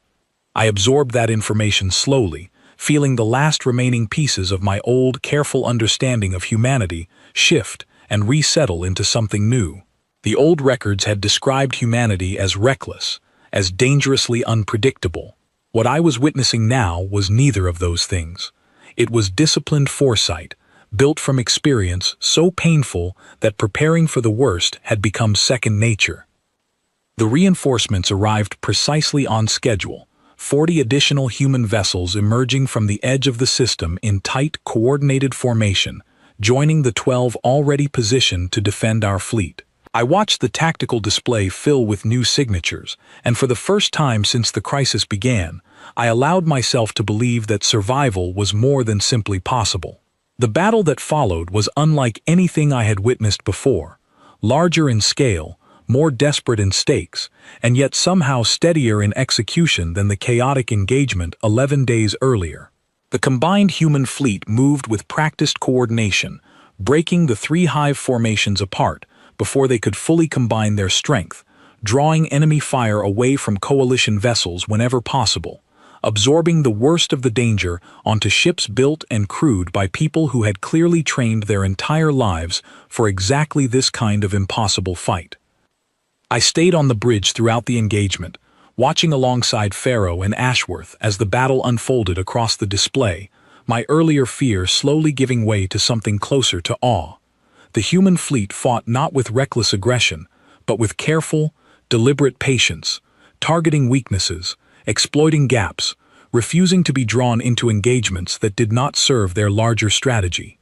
I absorbed that information slowly, feeling the last remaining pieces of my old, careful understanding of humanity shift and resettle into something new. The old records had described humanity as reckless, as dangerously unpredictable. What I was witnessing now was neither of those things. It was disciplined foresight, built from experience so painful that preparing for the worst had become second nature. The reinforcements arrived precisely on schedule, 40 additional human vessels emerging from the edge of the system in tight, coordinated formation, joining the 12 already positioned to defend our fleet. I watched the tactical display fill with new signatures, and for the first time since the crisis began, I allowed myself to believe that survival was more than simply possible. The battle that followed was unlike anything I had witnessed before, larger in scale, more desperate in stakes, and yet somehow steadier in execution than the chaotic engagement 11 days earlier. The combined human fleet moved with practiced coordination, breaking the three hive formations apart before they could fully combine their strength, drawing enemy fire away from coalition vessels whenever possible, absorbing the worst of the danger onto ships built and crewed by people who had clearly trained their entire lives for exactly this kind of impossible fight. I stayed on the bridge throughout the engagement, watching alongside Pharaoh and Ashworth as the battle unfolded across the display, my earlier fear slowly giving way to something closer to awe. The human fleet fought not with reckless aggression, but with careful, deliberate patience, targeting weaknesses, exploiting gaps, refusing to be drawn into engagements that did not serve their larger strategy.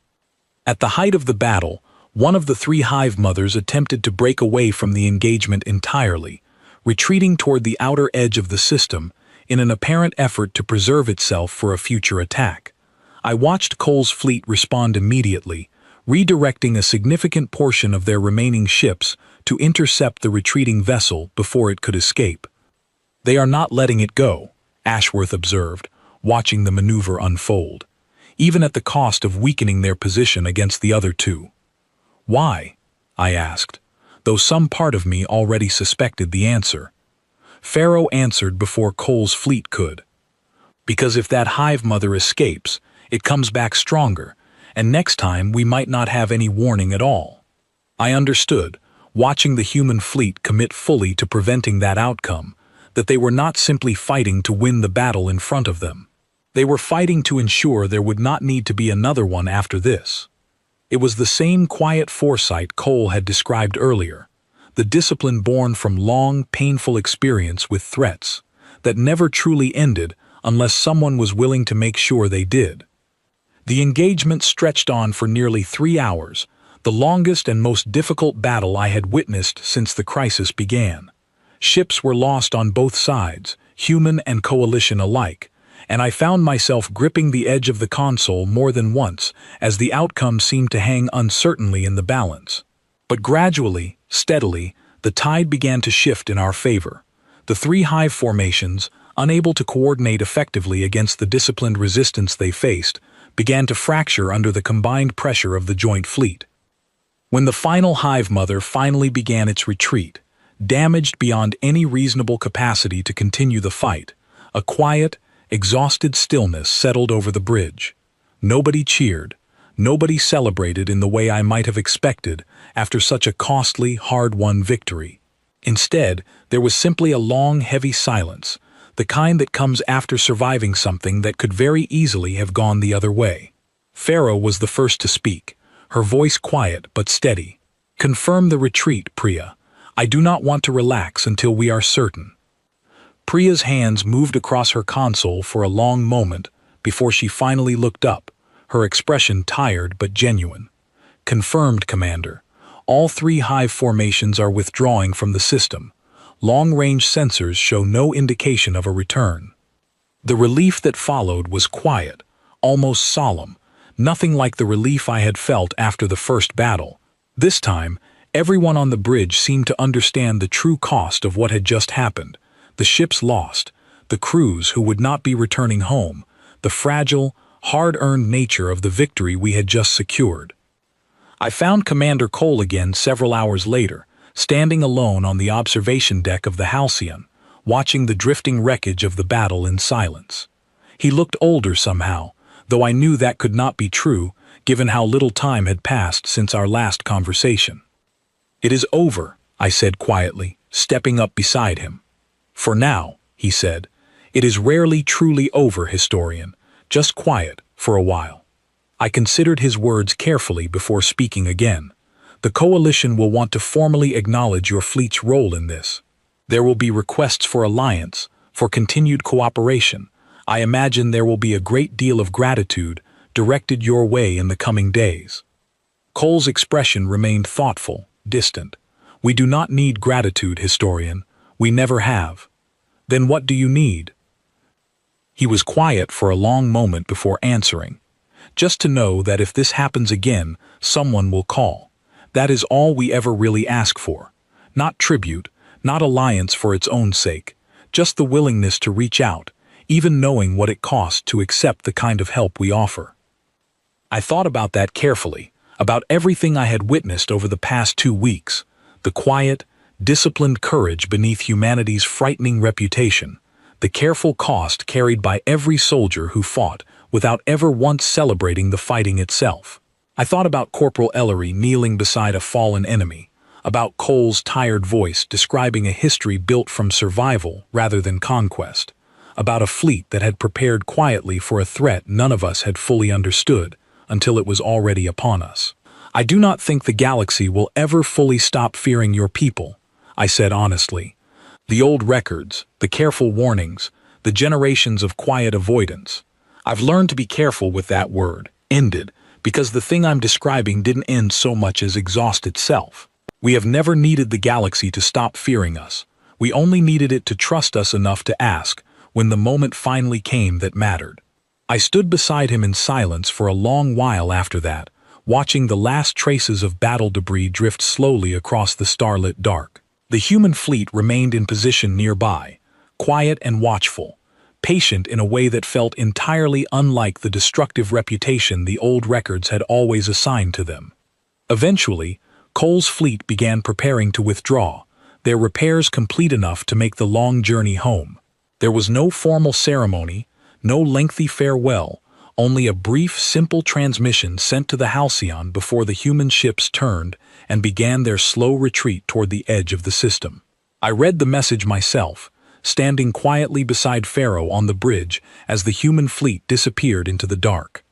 At the height of the battle, one of the three hive mothers attempted to break away from the engagement entirely, retreating toward the outer edge of the system in an apparent effort to preserve itself for a future attack. I watched Cole's fleet respond immediately, redirecting a significant portion of their remaining ships to intercept the retreating vessel before it could escape. "They are not letting it go," Ashworth observed, watching the maneuver unfold, even at the cost of weakening their position against the other two. "Why?" I asked, though some part of me already suspected the answer. Pharaoh answered before Cole's fleet could. "Because if that hive mother escapes, it comes back stronger, and next time we might not have any warning at all." I understood, watching the human fleet commit fully to preventing that outcome, that they were not simply fighting to win the battle in front of them. They were fighting to ensure there would not need to be another one after this. It was the same quiet foresight Cole had described earlier, the discipline born from long, painful experience with threats that never truly ended unless someone was willing to make sure they did. The engagement stretched on for nearly 3 hours, the longest and most difficult battle I had witnessed since the crisis began. Ships were lost on both sides, human and coalition alike, and I found myself gripping the edge of the console more than once as the outcome seemed to hang uncertainly in the balance. But gradually, steadily, the tide began to shift in our favor. The three hive formations, unable to coordinate effectively against the disciplined resistance they faced, began to fracture under the combined pressure of the joint fleet. When the final hive mother finally began its retreat, damaged beyond any reasonable capacity to continue the fight, a quiet, exhausted stillness settled over the bridge. Nobody cheered, nobody celebrated in the way I might have expected after such a costly, hard-won victory. Instead, there was simply a long, heavy silence, the kind that comes after surviving something that could very easily have gone the other way. Pharaoh was the first to speak, her voice quiet but steady. "Confirm the retreat, Priya. I do not want to relax until we are certain." Priya's hands moved across her console for a long moment before she finally looked up, her expression tired but genuine. "Confirmed, Commander. All three hive formations are withdrawing from the system. Long-range sensors show no indication of a return." The relief that followed was quiet, almost solemn, nothing like the relief I had felt after the first battle. This time, everyone on the bridge seemed to understand the true cost of what had just happened. The ships lost, the crews who would not be returning home, the fragile, hard-earned nature of the victory we had just secured. I found Commander Cole again several hours later, standing alone on the observation deck of the Halcyon, watching the drifting wreckage of the battle in silence. He looked older somehow, though I knew that could not be true, given how little time had passed since our last conversation. "It is over," I said quietly, stepping up beside him. "For now," he said. "It is rarely truly over, historian. Just quiet for a while." I considered his words carefully before speaking again. "The coalition will want to formally acknowledge your fleet's role in this. There will be requests for alliance, for continued cooperation. I imagine there will be a great deal of gratitude directed your way in the coming days." Cole's expression remained thoughtful, distant. "We do not need gratitude, historian. We never have." "Then what do you need?" He was quiet for a long moment before answering. "Just to know that if this happens again, someone will call. That is all we ever really ask for. Not tribute, not alliance for its own sake, just the willingness to reach out, even knowing what it costs to accept the kind of help we offer." I thought about that carefully, about everything I had witnessed over the past 2 weeks, the quiet, disciplined courage beneath humanity's frightening reputation, the careful cost carried by every soldier who fought without ever once celebrating the fighting itself. I thought about Corporal Ellery kneeling beside a fallen enemy, about Cole's tired voice describing a history built from survival rather than conquest, about a fleet that had prepared quietly for a threat none of us had fully understood until it was already upon us. "I do not think the galaxy will ever fully stop fearing your people," I said honestly. "The old records, the careful warnings, the generations of quiet avoidance. I've learned to be careful with that word, ended, because the thing I'm describing didn't end so much as exhaust itself. We have never needed the galaxy to stop fearing us. We only needed it to trust us enough to ask when the moment finally came that mattered." I stood beside him in silence for a long while after that, watching the last traces of battle debris drift slowly across the starlit dark. The human fleet remained in position nearby, quiet and watchful, patient in a way that felt entirely unlike the destructive reputation the old records had always assigned to them. Eventually, Cole's fleet began preparing to withdraw, their repairs complete enough to make the long journey home. There was no formal ceremony, no lengthy farewell, only a brief, simple transmission sent to the Halcyon before the human ships turned and began their slow retreat toward the edge of the system. I read the message myself, standing quietly beside Pharaoh on the bridge as the human fleet disappeared into the dark.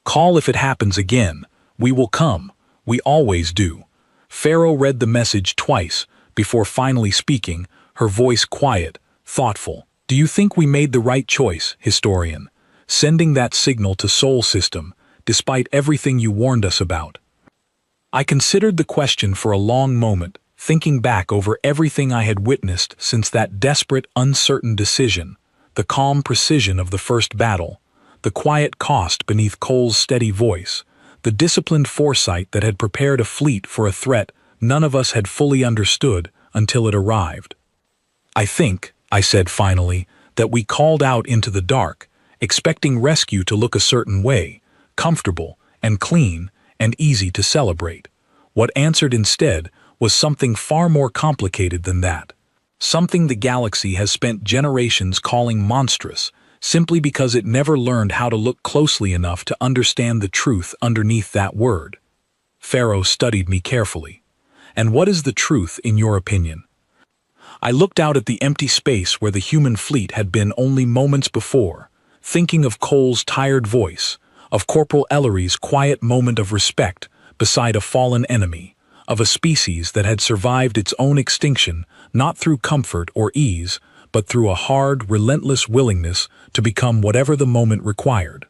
"Call if it happens again. We will come. We always do." Pharaoh read the message twice before finally speaking, her voice quiet, thoughtful. "Do you think we made the right choice, historian, sending that signal to Sol System, despite everything you warned us about?" I considered the question for a long moment, thinking back over everything I had witnessed since that desperate, uncertain decision, the calm precision of the first battle, the quiet cost beneath Cole's steady voice, the disciplined foresight that had prepared a fleet for a threat none of us had fully understood until it arrived. "I think," I said finally, "that we called out into the dark, expecting rescue to look a certain way, comfortable and clean and easy to celebrate. What answered instead was something far more complicated than that. Something the galaxy has spent generations calling monstrous, simply because it never learned how to look closely enough to understand the truth underneath that word." Pharaoh studied me carefully. "And what is the truth, in your opinion?" I looked out at the empty space where the human fleet had been only moments before, thinking of Cole's tired voice, of Corporal Ellery's quiet moment of respect beside a fallen enemy, of a species that had survived its own extinction not through comfort or ease, but through a hard, relentless willingness to become whatever the moment required.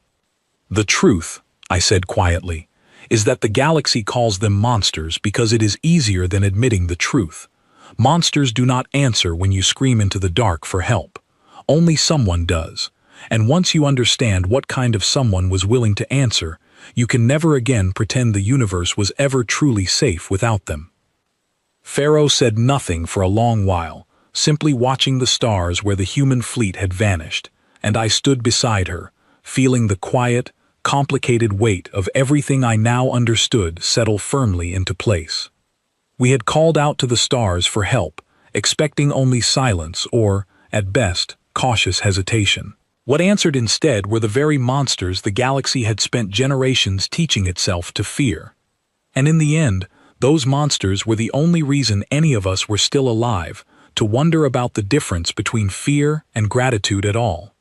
"The truth," I said quietly, "is that the galaxy calls them monsters because it is easier than admitting the truth. Monsters do not answer when you scream into the dark for help. Only someone does. And once you understand what kind of someone was willing to answer, You can never again pretend the universe was ever truly safe without them. Pharaoh said nothing for a long while, simply watching the stars where the human fleet had vanished, and I stood beside her, feeling the quiet, complicated weight of everything I now understood settle firmly into place. We had called out to the stars for help, expecting only silence or, at best, cautious hesitation. What answered instead were the very monsters the galaxy had spent generations teaching itself to fear. And in the end, those monsters were the only reason any of us were still alive, to wonder about the difference between fear and gratitude at all.